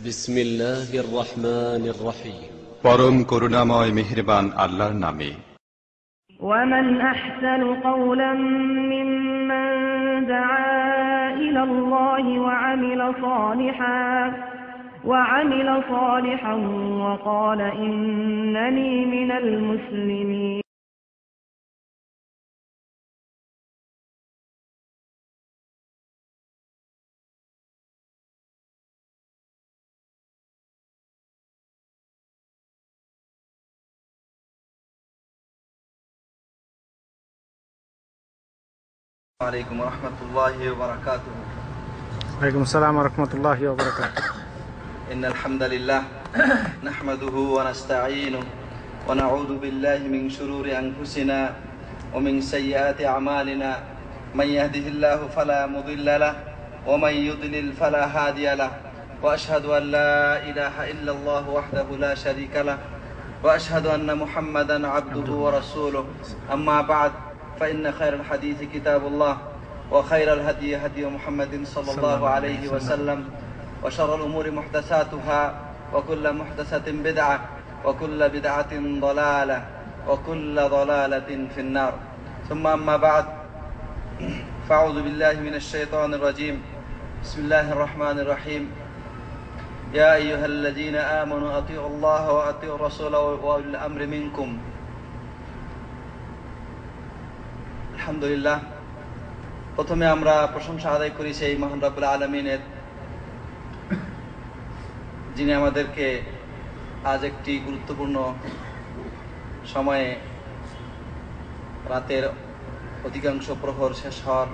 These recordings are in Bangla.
বিসমিল্লাহির রহমানির রহিম। পরম করুণাময় মেহেরবান আল্লাহর নামে। ومن أحسن قولا ممن دعا إلى الله وعمل صالحا وقال إنني من المسلمين. عليكم ورحمة الله وبركاته. وعليكم السلام ورحمة الله وبركاته. إن الحمد لله نحمده ونستعينه ونعوذ بالله من شرور أنفسنا ومن سيئات أعمالنا من يهده الله فلا مضل له ومن يضلل فلا هادي له وأشهد أن لا إله إلا الله وحده لا شريك له وأشهد أن محمدا عبده ورسوله. أما بعد فإن خير الحديث كتاب الله وخير الهدي هدي محمد صلى الله عليه وسلم وشر الأمور محدثاتها وكل محدثة بدعة وكل بدعة ضلالة وكل ضلالة في النار. ثم أما بعد فأعوذ بالله من الشيطان الرجيم. بسم الله الرحمن الرحيم. يا أيها الذين آمنوا أطيعوا الله وأطيعوا الرسول وأولي الأمر منكم. আলহামদুলিল্লাহ, প্রথমে আমরা প্রশংসা আদায় করি সেই মহান রব্বুল আলামিনের, যিনি আমাদেরকে আজ একটি গুরুত্বপূর্ণ সময়ে রাতের অধিকাংশ প্রহর শেষ হওয়ার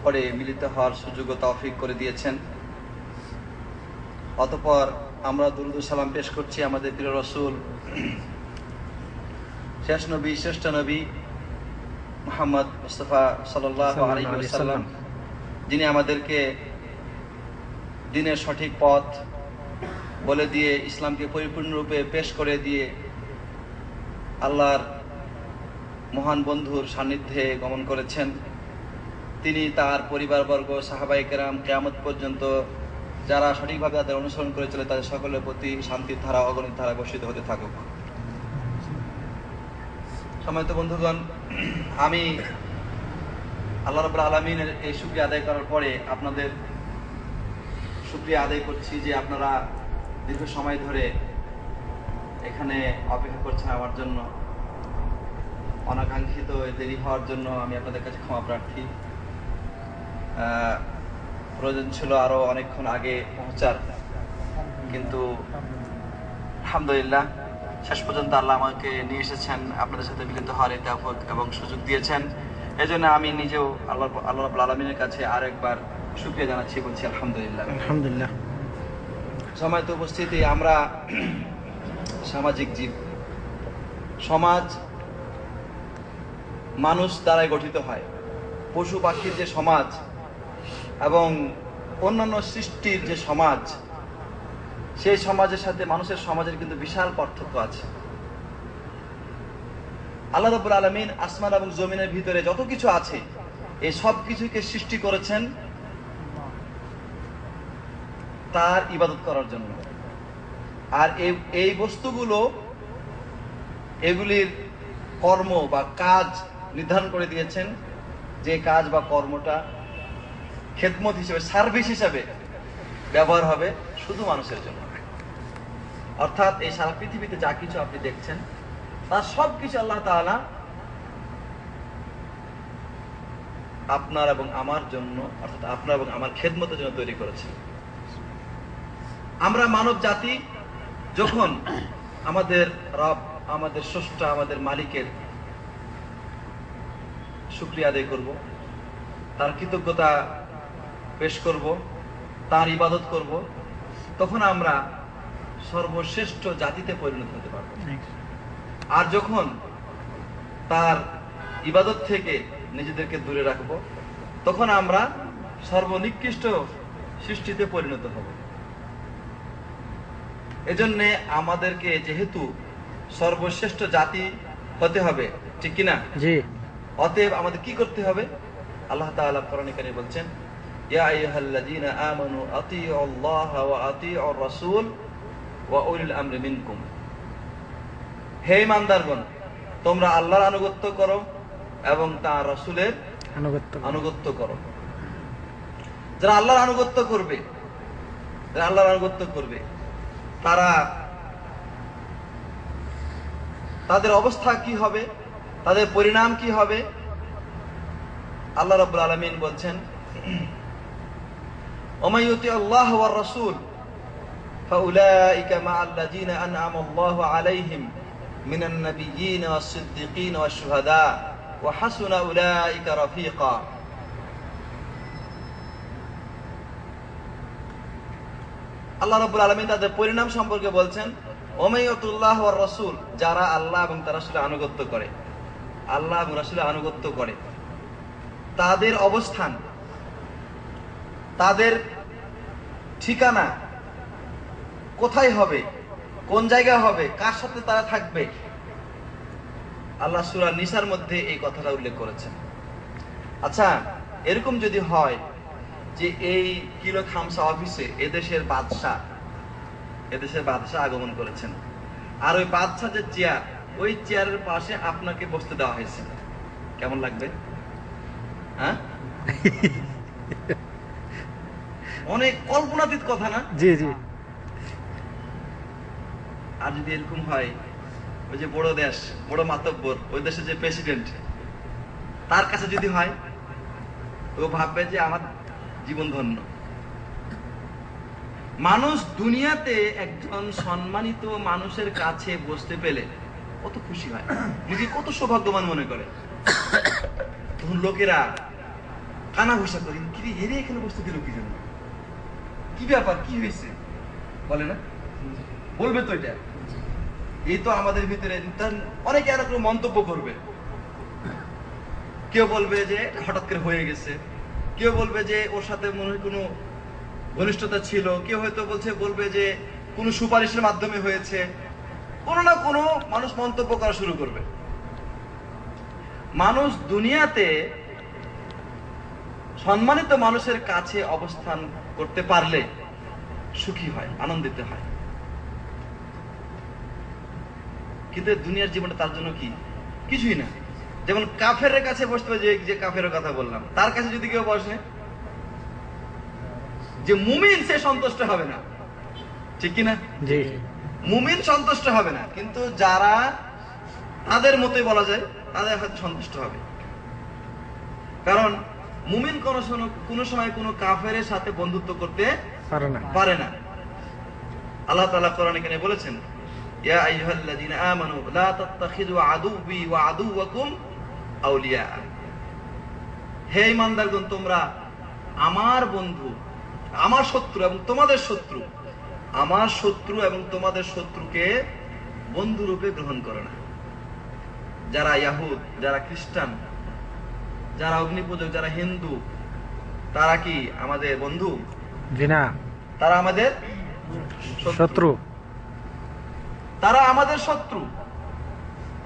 পরে মিলিত হওয়ার সুযোগ ও তৌফিক করে দিয়েছেন। অতঃপর আমরা দুরূদ ও সালাম পেশ করছি আমাদের প্রিয় রাসূল, শেষ নবী, শ্রেষ্ঠ নবী মুহাম্মদ মুস্তাফা সাল্লাল্লাহু আলাইহি ওয়াসাল্লাম, যিনি আমাদেরকে দ্বীনের সঠিক পথ বলে দিয়ে ইসলামকে পরিপূর্ণরূপে পেশ করে দিয়ে আল্লাহর মহান বন্ধুর সান্নিধ্যে গমন করেছেন। তিনি তার পরিবারবর্গ, সাহাবায়ে কেরাম, কিয়ামত পর্যন্ত যারা সঠিকভাবে তাদের অনুসরণ করে চলে তাদের সকলের প্রতি শান্তির ধারা, অগণিত ধারা বর্ষিত হতে থাকুক। সম্মানিত বন্ধুগণ, আমি আল্লাহ রাব্বুল আলামিনের এই শুকরিয়া আদায় করার পরে আপনাদের শুকরিয়া আদায় করছি যে আপনারা দীর্ঘ সময় ধরে এখানে অপেক্ষা করছেন আমার জন্য। অনাকাঙ্ক্ষিত দেরি হওয়ার জন্য আমি আপনাদের কাছে ক্ষমা প্রার্থী। প্রয়োজন ছিল আরো অনেকক্ষণ আগে পৌঁছার, কিন্তু আলহামদুলিল্লাহ শেষ পর্যন্ত আল্লাহ আমাকে নিয়ে এসেছেন, আপনাদের সাথে মিলিত হওয়ার তৌফিক এবং সুযোগ দিয়েছেন। এজন্য আমি নিজেও আল্লাহ রাব্বুল আলামিনের কাছে আরেকবার শুকরিয়া জানাচ্ছি, বলছি আলহামদুলিল্লাহ। আলহামদুলিল্লাহ। সম্মানিত উপস্থিতি, আমরা সামাজিক জীব। সমাজ মানুষ দ্বারাই গঠিত হয়। পশু পাখির যে সমাজ এবং অন্যান্য সৃষ্টির যে সমাজ, সেই সমাজের সাথে মানুষের সমাজের কিন্তু বিশাল পার্থক্য আছে। আল্লাহ রাব্বুল আলামিন আসমান এবং জমিনের ভিতরে যত কিছু আছে এই সব কিছুকে সৃষ্টি করেছেন তার ইবাদত করার জন্য। আর এই বস্তুগুলো, এগুলির কর্ম বা কাজ নির্ধারণ করে দিয়েছেন, যে কাজ বা কর্মটা খেদমত হিসেবে, সার্ভিস হিসেবে ব্যবহার হবে শুধু মানুষের জন্য। অর্থাৎ এই সারা পৃথিবীতে যা কিছু আপনি দেখছেন তার সব কিছু আল্লাহ তাআলা আপনার এবং আমার জন্য, অর্থাৎ আপনার এবং আমার খেদমতের জন্য তৈরি করেছেন। আমরা মানব জাতি যখন আমাদের রব, আমাদের স্রষ্টা, আমাদের মালিকের শুকরিয়া আদায় করব, তার কৃতজ্ঞতা পেশ করব, তার ইবাদত করব, তখন আমরা সর্বশ্রেষ্ঠ জাতিতে পরিণত হতে পারব। আর যখন তার ইবাদত থেকে নিজেদেরকে দূরে রাখব, তখন আমরা সর্বনিকৃষ্ট সৃষ্টিতে পরিণত হব। এজন্য আমাদেরকে যেহেতু সর্বশ্রেষ্ঠ জাতি হতে হবে, ঠিক কিনা? জি। অতএব আমাদের কি করতে হবে? আল্লাহ তাআলা কোরআনে কারিমে বলছেন, ইয়া আইয়ুহাল্লাযীনা আমানু আতিউল্লাহা ওয়া আতিউর রাসূল ওয়া উলিল আমরি মিনকুম। হে ঈমানদারগণ, তোমরা আল্লাহর আনুগত্য করো এবং তার রাসূলের আনুগত্য করো। যারা আল্লাহর আনুগত্য করবে তারা, তাদের অবস্থা কি হবে, তাদের পরিণাম কি হবে? আল্লাহ রাব্বুল আলামিন বলছেন, ওমাই ইউতিউল্লাহ ওয়ার রাসূল ফাউলাইকা মাআল্লাযীনা আনআমা আল্লাহু আলাইহিম মিনান নাবিয়্যিন ওয়াস সিদ্দীকিন ওয়াশ শুহাদা ওয়া হাসুনা উলাইকা রাফীকা। আল্লাহ রাব্বুল আলামিন তাদের পরিণাম সম্পর্কে বলছেন, ওমাইয়াতুল্লাহ ওয়ার রাসূল, যারা আল্লাহ এবং তার রাসূলের আনুগত্য করে, আল্লাহ এবং রাসূলের আনুগত্য করে, তাদের অবস্থান, তাদের ঠিকানা কোথায় হবে, কোন জায়গা হবে, কার সাথে তারা থাকবে, আল্লাহ সূরা নিসার মধ্যে এই কথাটা উল্লেখ করেছেন। আচ্ছা, এরকম যদি হয় যে এই কিলো খামসা অফিসে এদেশের বাদশাহ আগমন করেছেন, আর ওই বাদশাহ যে চেয়ার, ওই চেয়ারের পাশে আপনাকে বসতে দেওয়া হয়েছে, কেমন লাগবে? হ্যাঁ, অনেক কল্পনাতীত কথা না? জি জি। আর যদি এরকম হয়, ওই যে বড় দেশ, বড় মাতব্বর, ওই দেশের যে প্রেসিডেন্ট, তার কাছে যদি হয়, ও ভাববে যে আমার জীবন ধন্য। মানুষ দুনিয়াতে একজন সম্মানিত মানুষের কাছে বসতে পেলে কত খুশি হয়, নিজে কত সৌভাগ্যবান মনে করে। তখন লোকেরা কানা ঘুষা করে, কি এরে এখানে বসতে দিল কি জন্য, কি ব্যাপার, কি হয়েছে, বলে না? বলবে তো এটা। এই তো আমাদের ভিতরে অনেকে এরকম মন্তব্য করবে। কেউ বলবে যে হঠাৎ করে হয়ে গেছে, কেউ বলবে যে ওর সাথে মনে হয় কোনো ঘনিষ্ঠতা ছিল, কেউ হয়তো বলবে যে কোনো সুপারিশের মাধ্যমে হয়েছে, কোনো না কোনো মানুষ মন্তব্য করা শুরু করবে। মানুষ দুনিয়াতে সম্মানিত মানুষের কাছে অবস্থান করতে পারলে সুখী হয়, আনন্দিত হয়। কিন্তু দুনিয়ার জীবনটা তার জন্য কি কিছুই না। যেমন কাফেরের কাছে বসতে হবে, যে কাফেরের কথা বললাম, তার কাছে যদি কেউ বসে, যে মুমিন, সে সন্তুষ্ট হবে না, ঠিক কিনা? মুমিন সন্তুষ্ট হবে না, কিন্তু যারা তাদের মতোই বলা যায়, তাদের হয়তো সন্তুষ্ট হবে। কারণ মুমিন কোন সময় কোন কাফেরের সাথে বন্ধুত্ব করতে পারে না। আল্লাহ তাআলা কোরআনে এখানে বলেছেন, ইয়া আইয়ুহাল্লাযীনা আমানু লা তাত্তাখিযু আদুওয়ি ওয়া আদুওয়াকুম আউলিয়া। হে ঈমানদারগণ, তোমরা আমার বন্ধু, আমার শত্রু এবং তোমাদের শত্রু, আমার শত্রু এবং তোমাদের শত্রুকে বন্ধু রূপে গ্রহণ করো না। যারা ইয়াহুদ, যারা খ্রিস্টান, যারা অগ্নিপূজক, যারা হিন্দু, তারা কি আমাদের বন্ধু? না, তারা আমাদের শত্রু। তারা আমাদের শত্রু,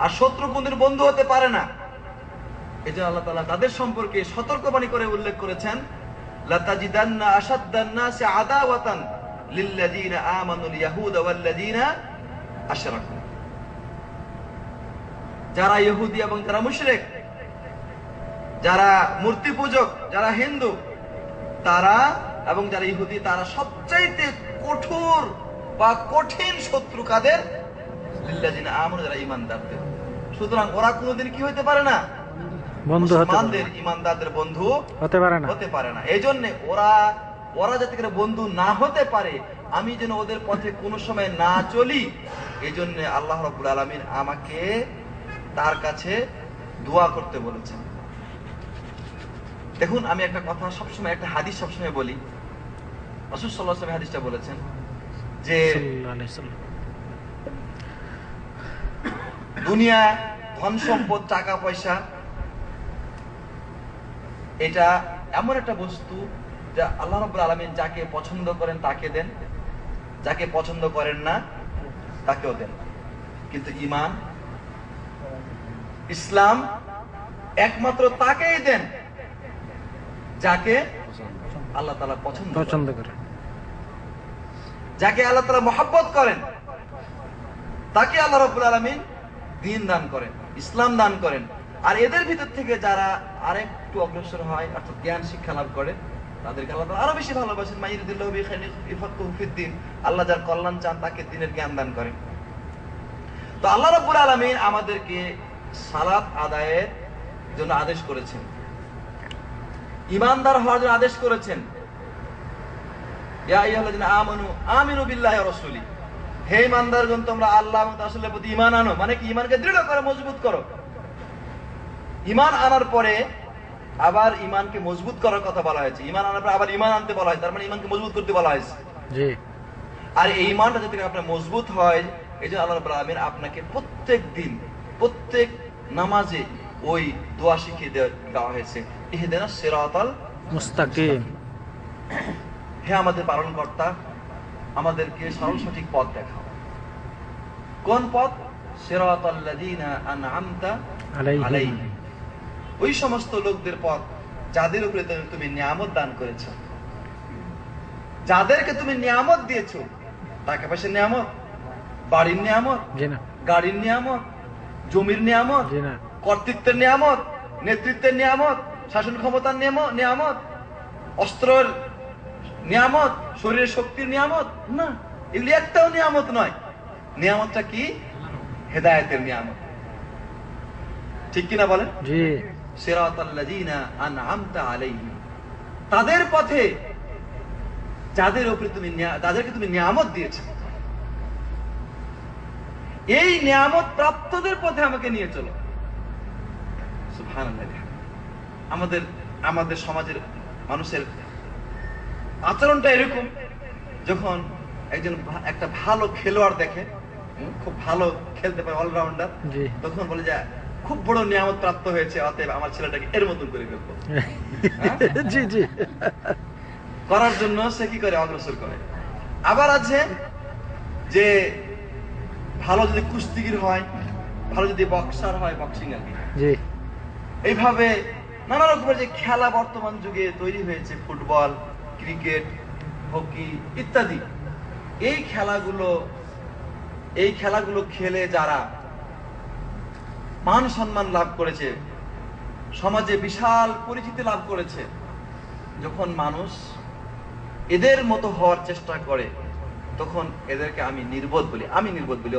আর শত্রু কোনদিন বন্ধু হতে পারে না। এই জন্য আল্লাহ তাআলা তাদের সম্পর্কে সতর্কবাণী করে উল্লেখ করেছেন, লাতাজিদান্না আশাদ্দান নাসি আদাওয়াতান লিল্লাযীনা আমানুল ইয়াহুদা ওয়াল্লাযীনা আশরাকু। যারা ইহুদি এবং যারা মুশরিক, যারা মূর্তি পূজক, যারা হিন্দু, তারা এবং যারা ইহুদি, তারা সবচাইতে কঠোর বা কঠিন শত্রু কাদের? লিল্লাযীনা আমানু, যারা ঈমানদারদের। সুতরাং ওরা কোনোদিন কি হতে পারে না? বন্ধু হতে পারে না, ঈমানদারদের বন্ধু হতে পারে না। এই জন্য ওরা যাতে করে বন্ধু না হতে পারে, আমি যেন ওদের পথে কোনো সময় না চলি, এই জন্য আল্লাহ রাব্বুল আলামিন আমাকে তার কাছে দোয়া করতে বলেছেন। দেখুন, আমি একটা কথা সবসময়, একটা হাদিস সবসময় বলি। রাসূল সাল্লাল্লাহু আলাইহি ওয়াসাল্লাম হাদিসটা বলেছেন যে দুনিয়া, ধন সম্পদ, টাকা পয়সা, এটা এমন একটা বস্তু যা আল্লাহ রাব্বুল আলামিন যাকে পছন্দ করেন তাকে দেন, যাকে পছন্দ করেন না তাকেও দেন। কিন্তু ঈমান, ইসলাম একমাত্র তাকেই দেন যাকে আল্লাহ তাআলা পছন্দ করে। যাকে আল্লাহ তাআলা মহব্বত করেন তাকে আল্লাহ রাব্বুল আলামিন দ্বীন দান করেন, ইসলাম দান করেন। আর এদের ভিতর থেকে যারা আরেকটু অগ্রসর হয় অর্থাৎ জ্ঞান শিক্ষা লাভ করে তাদেরকে আল্লাহ তাআলা আরো বেশি ভালোবাসেন। মাইয়ুরিদিল্লাহু বিহি খাইরান ইউফাক্কিহু ফিদ্দীন, আল্লাহ যার কল্যাণ চান তাকে দ্বীনের জ্ঞান দান করেন। তো আল্লাহ রাব্বুল আলামিন আমাদেরকে সালাত আদায়ের জন্য আদেশ করেছেন, ঈমানদার হওয়ার জন্য আদেশ করেছেন। ইয়া আইয়ুহাল্লাযীনা আমানু আমিনু বিল্লাহি ওয়া রাসূলি, হে ঈমানদারগণ তোমরা আল্লাহ এবং তার রাসূলের প্রতি ঈমান আনো। মানে কি? ঈমানকে দৃঢ় করো, মজবুত করো। ঈমান আনার পরে আবার ঈমানকে মজবুত করার কথা বলা হয়েছে। ঈমান আনার পরে আবার ঈমান আনতে বলা হয়েছে, তার মানে ঈমানকে মজবুত করতে বলা হয়েছে। জি। আর এই ঈমানটা যাতে আপনার মজবুত হয় এইজন্য আল্লাহ রাব্বুল আলামিন আপনাকে প্রত্যেক দিন প্রত্যেক নামাজে ওই দোয়া শিখিয়ে দেওয়া হয়েছে, ইহদিনাস সিরাতাল মুস্তাকিম। হে আমাদের পালনকর্তা, আমাদেরকে সরল সঠিক পথ দেখাও। কোন পথ? সিরাতাল্লাযীনা আন'আমতা আলাইহিম, ওই সমস্ত লোকদের পথ যাদের উপরে তুমি নিয়ামত দান করেছো, যাদেরকে তুমি নিয়ামত দিয়েছো। টাকা পয়সার নিয়ামত, বাড়ির নিয়ামত, গাড়ির নিয়ামত, জমির নিয়ামত, কর্তৃত্বের নিয়ামত, নেতৃত্বের নিয়ামত, শাসন ক্ষমতার নিয়ামত, অস্ত্রের নিয়ামত, শরীরের শক্তির নিয়ামত না, এগুলি একটাও নিয়ামত নয়। নিয়ামতটা কি? হেদায়েতের নিয়ামত। ঠিক কিনা বলেন? জি। সিরাতাল্লাযীনা আন'আমতা আলাইহিম, তাদের পথে যাদেরকে তুমি নিয়ামত দিয়েছো, এই নিয়ামত প্রাপ্তদের পথে আমাকে নিয়ে চলো। সুবহানাল্লাহ। আমাদের সমাজের মানুষের আচরণটা এরকম, যখন একটা ভালো খেলোয়াড় দেখে, খুব ভালো খেলতে পারে, অলরাউন্ডার, তখন বলে যে খুব বড় নিয়ামত প্রাপ্ত হয়েছে, অতএব আমার ছেলেটাকে এর মতন করে ফেলবো। জি জি। করার জন্য সে কি করে? অগ্রসর করে। আবার আছে যে ভালো যদি কুস্তিগির হয়, ভালো যদি বক্সার হয়, বক্সিং আর কি, এইভাবে নানা রকমের যে খেলা বর্তমান যুগে তৈরি হয়েছে, ফুটবল, ক্রিকেট, হকি ইত্যাদি, এই খেলাগুলো খেলে যারা মান সম্মান লাভ করেছে, সমাজে বিশাল পরিচিতি লাভ করেছে, যখন মানুষ এদের মতো হওয়ার চেষ্টা করে তখন এদেরকে আমি নির্বোধ বলি।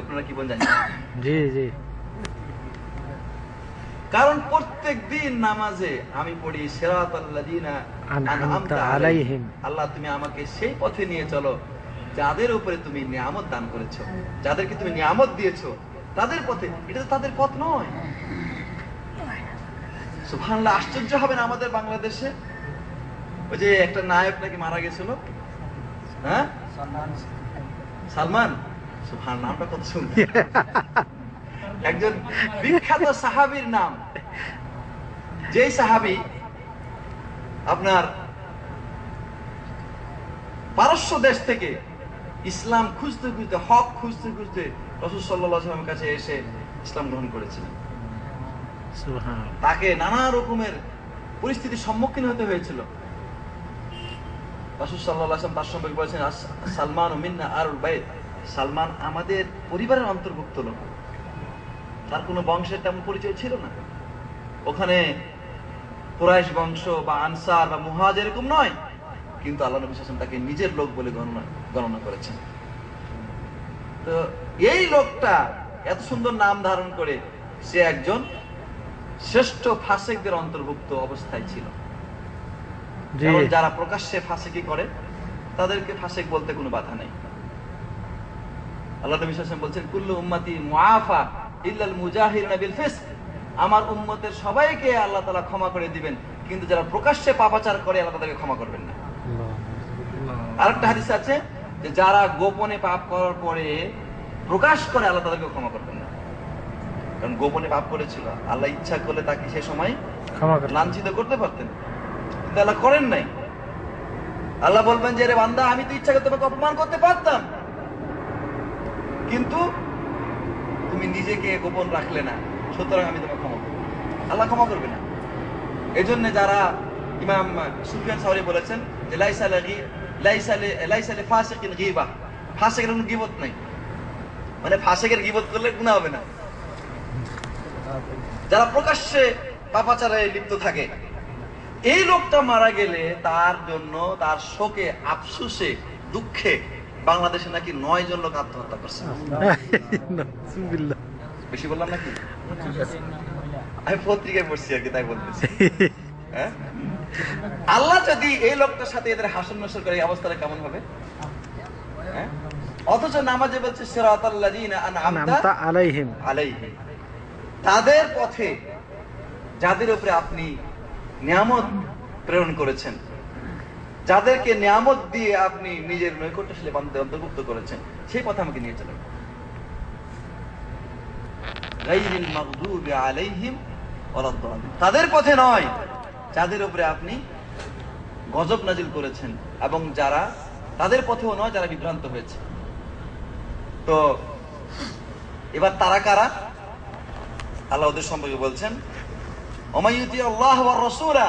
আপনারা কি বলেন জানি? জি জি। কারণ প্রত্যেক দিন নামাজে আমি পড়ি সিরাতাল্লাযীনা আন'আমতা আলাইহিম, আল্লাহ তুমি আমাকে সেই পথে নিয়ে চলো যাদের উপরে তুমি নিয়ামত দান করেছো, যাদেরকে তুমি নিয়ামত দিয়েছো, তাদের পথে। এটা তো তাদের পথ নয়। সুবহানাল্লাহ। আশ্চর্য হবে না আমাদের বাংলাদেশে ওই যে একটা নায়ক নাকি মারা গেছিল, হ্যাঁ, সালমান। সুবহানাল্লাহ, নামটা কত সুন্দর। একজন বিখ্যাত সাহাবীর নাম, যেই সাহাবী আপনার পারস্য দেশ থেকে ইসলাম খুঁজতে খুঁজতে, হক খুঁজতে খুঁজতে রাসূল সাল্লাল্লাহু আলাইহি ওয়াসাল্লামের কাছে এসে ইসলাম গ্রহণ করেছিলেন। তাকে নানা রকমের পরিস্থিতির সম্মুখীন হতে হয়েছিল। রাসূল সাল্লাল্লাহু আলাইহি ওয়াসাল্লাম তার সম্পর্কে বলেছেন, সালমান মিন্না আরুল বাইত, সালমান আমাদের পরিবারের অন্তর্ভুক্ত লোক। তার কোনো বংশের তেমন পরিচয় ছিল না। ওখানে কুরাইশ বংশ বা আনসার বা মুহাজির এরকম নয়, কিন্তু আল্লাহ নবী সাল্লাল্লাহু আলাইহি ওয়াসাল্লাম তাকে নিজের লোক বলে গণনা করেছেন। তো এই লোকটা এত সুন্দর নাম ধারণ করে সে একজন শ্রেষ্ঠ ফাসিকদের অন্তর্ভুক্ত অবস্থায় ছিল। যারা প্রকাশ্যে ফাসিকি করে তাদেরকে ফাসিক বলতে কোনো বাধা নেই। আল্লাহ নবী সাল্লাল্লাহু আলাইহি ওয়াসাল্লাম বলছেন, কুল্লু উম্মতি মুআফা ইল্লাল মুজাহিরিনা বিল ফিসক, আমার উম্মতের সবাইকে আল্লাহ তাআলা ক্ষমা করে দিবেন, কিন্তু যারা প্রকাশ্যে পাপাচার করে আল্লাহ তাদেরকে ক্ষমা করবেন না। আরেকটা হাদিস আছে যে যারা গোপনে পাপ করার পরে প্রকাশ করে আল্লাহ তাদেরকে ক্ষমা করবেন না। কারণ গোপনে পাপ করেছিল, আল্লাহ ইচ্ছা করলে তাকে সে সময় লাঞ্ছিত করতে পারতেন, কিন্তু আল্লাহ করেন নাই। আল্লাহ বলবেন যে রে বান্দা, আমি তো ইচ্ছা করে তোমাকে অপমান করতে পারতাম, কিন্তু তুমি নিজেকে গোপন রাখলে না, সুতরাং আমি তোমাকে ক্ষমা করব। আল্লাহ ক্ষমা করবে না। এজন্য যারা ইমাম সুফিয়ান সাওরি বলেছেন, যে লাইসা লিফাসিকিন গীবা, ফাসিকের কোনো গীবত নাই, মানে ফাসিকের গীবত করলে গুনাহ হবে না। যারা প্রকাশ্যে পাপাচারে লিপ্ত থাকে, এই লোকটা মারা গেলে তার জন্য তার শোকে, আফসোসে, দুঃখে বাংলাদেশে নাকি 9 জন লোক আত্মহত্যা করছে। বেশি বললাম নাকি? আমি পত্রিকায় পড়ছি আর কি, তাই বলতেছি। হ্যাঁ, আল্লাহ যদি এই লোকটার সাথে এদের হাসন নাসর করে, এই অবস্থাটা কেমন হবে? হ্যাঁ, অথচ নামাজে বলছে সিরাতাল্লাযিনা আনআমতা আলাইহিম, তাদের পথে যাদের উপরে আপনি নিয়ামত প্রেরণ করেছেন, যাদেরকে নিয়ামত দিয়ে আপনি নিজের নৈকট্যশীল বান্দাদের অন্তর্ভুক্ত করেছেন, সেই পথে আমাকে নিয়ে চলেন। গায়রিল মাগদুবি আলাইহিম ওয়ালাদ-দাল্লিন, তাদের পথে নয় যাদের উপরে আপনি গজব নাজিল করেছেন, এবং যারা তাদের পথেও নয় যারা বিভ্রান্ত হয়েছে। তো এবার তারা কারা? আল্লাহ ওদের সম্পর্কে বলছেন, ওমাইয়ুতি আল্লাহ ওয়ার রাসূলা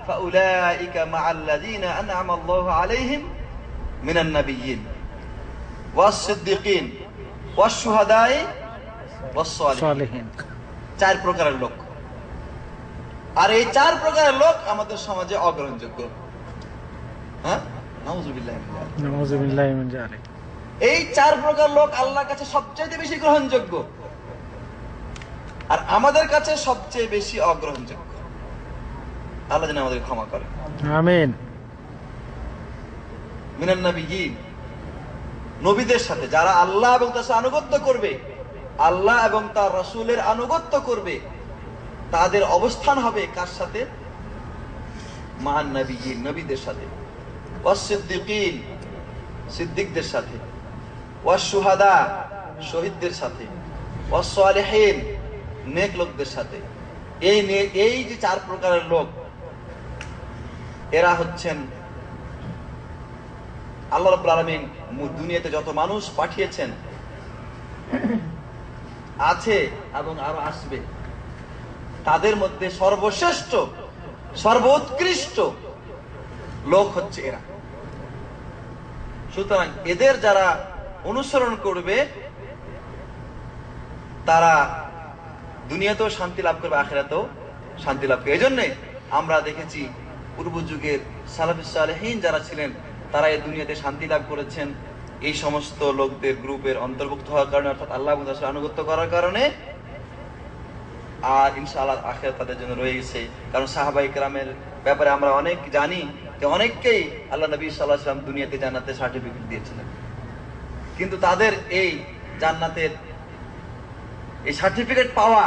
ফাউলাইকা মাআল্লাযীনা আনআমা আল্লাহু আলাইহিম মিনান নাবিয়্যিন ওয়াস সিদ্দিকিন ওয়াস শুহাদাই ওয়াস সালিহিন। 4 প্রকারের লোক। আর এই 4 প্রকারের লোক আমাদের সমাজে অগ্রহণযোগ্য। হ্যাঁ, নাউযুবিল্লাহি মিন যালিক। এই 4 প্রকার লোক আল্লাহর কাছে সবচেয়ে বেশি গ্রহণযোগ্য, আর আমাদের কাছে সবচেয়ে বেশি অগ্রহণযোগ্য। আল্লাহ যেন আমাদের ক্ষমা করে, আমিন। মিনান নাবিয়্যিন, নবীদের সাথে যারা আল্লাহ এবং তার আনুগত্য করবে, আল্লাহ এবং তার রাসূলের আনুগত্য করবে, তাদের অবস্থান হবে কার সাথে? মান নাবিয়্যিন, নবীদের সাথে। ওয়াস সিদ্দিকিন, সিদ্দিকদের সাথে। ওয়াস শুহাদা, শহীদদের সাথে। ওয়াস সালিহিন, নেক লোকদের সাথে। এই যে 4 প্রকারের লোক, এরা হচ্ছেন আল্লাহ রাব্বুল আলামিন দুনিয়াতে যত মানুষ পাঠিয়েছেন, আছে এবং আরো আসবে, তাদের মধ্যে সর্বশ্রেষ্ঠ, সর্বোৎকৃষ্ট লোক হচ্ছে এরা। সুতরাং এদের যারা অনুসরণ করবে, তারা দুনিয়াতেও শান্তি লাভ করবে, আখিরাতেও শান্তি লাভ করবে। এই জন্যে আমরা দেখেছি পূর্ব যুগের সালাফুস সালেহিন যারা ছিলেন, তারা এই দুনিয়াতে শান্তি লাভ করেছেন এই সমস্ত লোকদের গ্রুপের অন্তর্ভুক্ত হওয়ার কারণে, অর্থাৎ আল্লাহ এবং রাসূলের আনুগত্য করার কারণে। আর ইনশাআল্লাহ আখিরাত তাদের জন্য রয়ে গেছে। কারণ সাহাবায়ে কেরামের ব্যাপারে আমরা অনেক জানি যে অনেককেই আল্লাহ নবী সাল্লাল্লাহু আলাইহি ওয়াসাল্লাম দুনিয়াতে জান্নাতের সার্টিফিকেট দিয়েছিলেন, কিন্তু তাদের এই জান্নাতের এই সার্টিফিকেট পাওয়া,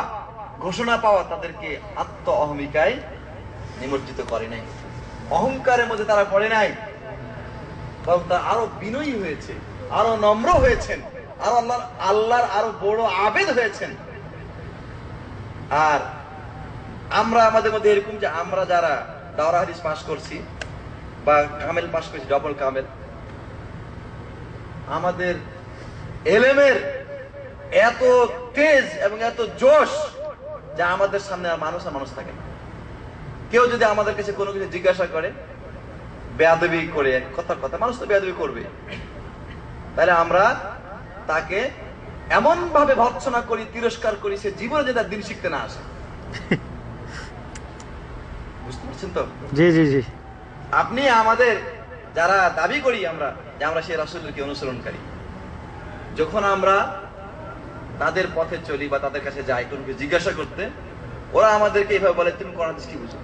ঘোষণা পাওয়া তাদেরকে আত্ম অহমিকায় নিমজ্জিত করে নাই, অহংকারের মধ্যে তারা পড়ে নাই, বরং তারা আরো বিনয়ী হয়েছে, আরো নম্র হয়েছেন, আর আল্লাহর আরো বড় আবেদ হয়েছেন। আর আমরা আমাদের মধ্যে এরকম যে আমরা যারা দাওরা হাদিস পাস করছি বা কামেল পাস করছি, ডবল কামেল, আমাদের এলেমের এত তেজ এবং এত জোশ যা আমাদের সামনে আর মানুষ থাকে না। কেউ যদি আমাদের কাছে কোনো কিছু জিজ্ঞাসা করে, বেয়াদবি করে, কথা মানুষ তো বেয়াদবি করবে, তাহলে আমরা তাকে এমন ভাবে ভর্ৎসনা করি, তিরস্কার করি, সে জীবনে যে তার দিন শিখতে না আসে। বুঝতে পারছেন তো? জি জি জি। আপনি আমাদের যারা দাবি করি আমরা যে আমরা সেই রাসূলকে অনুসরণকারী, যখন আমরা তাদের পথে চলি বা তাদের কাছে যাই কোনো কিছু জিজ্ঞাসা করতে, ওরা আমাদেরকে এইভাবে বলে, তুমি কোরআন হাদিস কি বুঝো?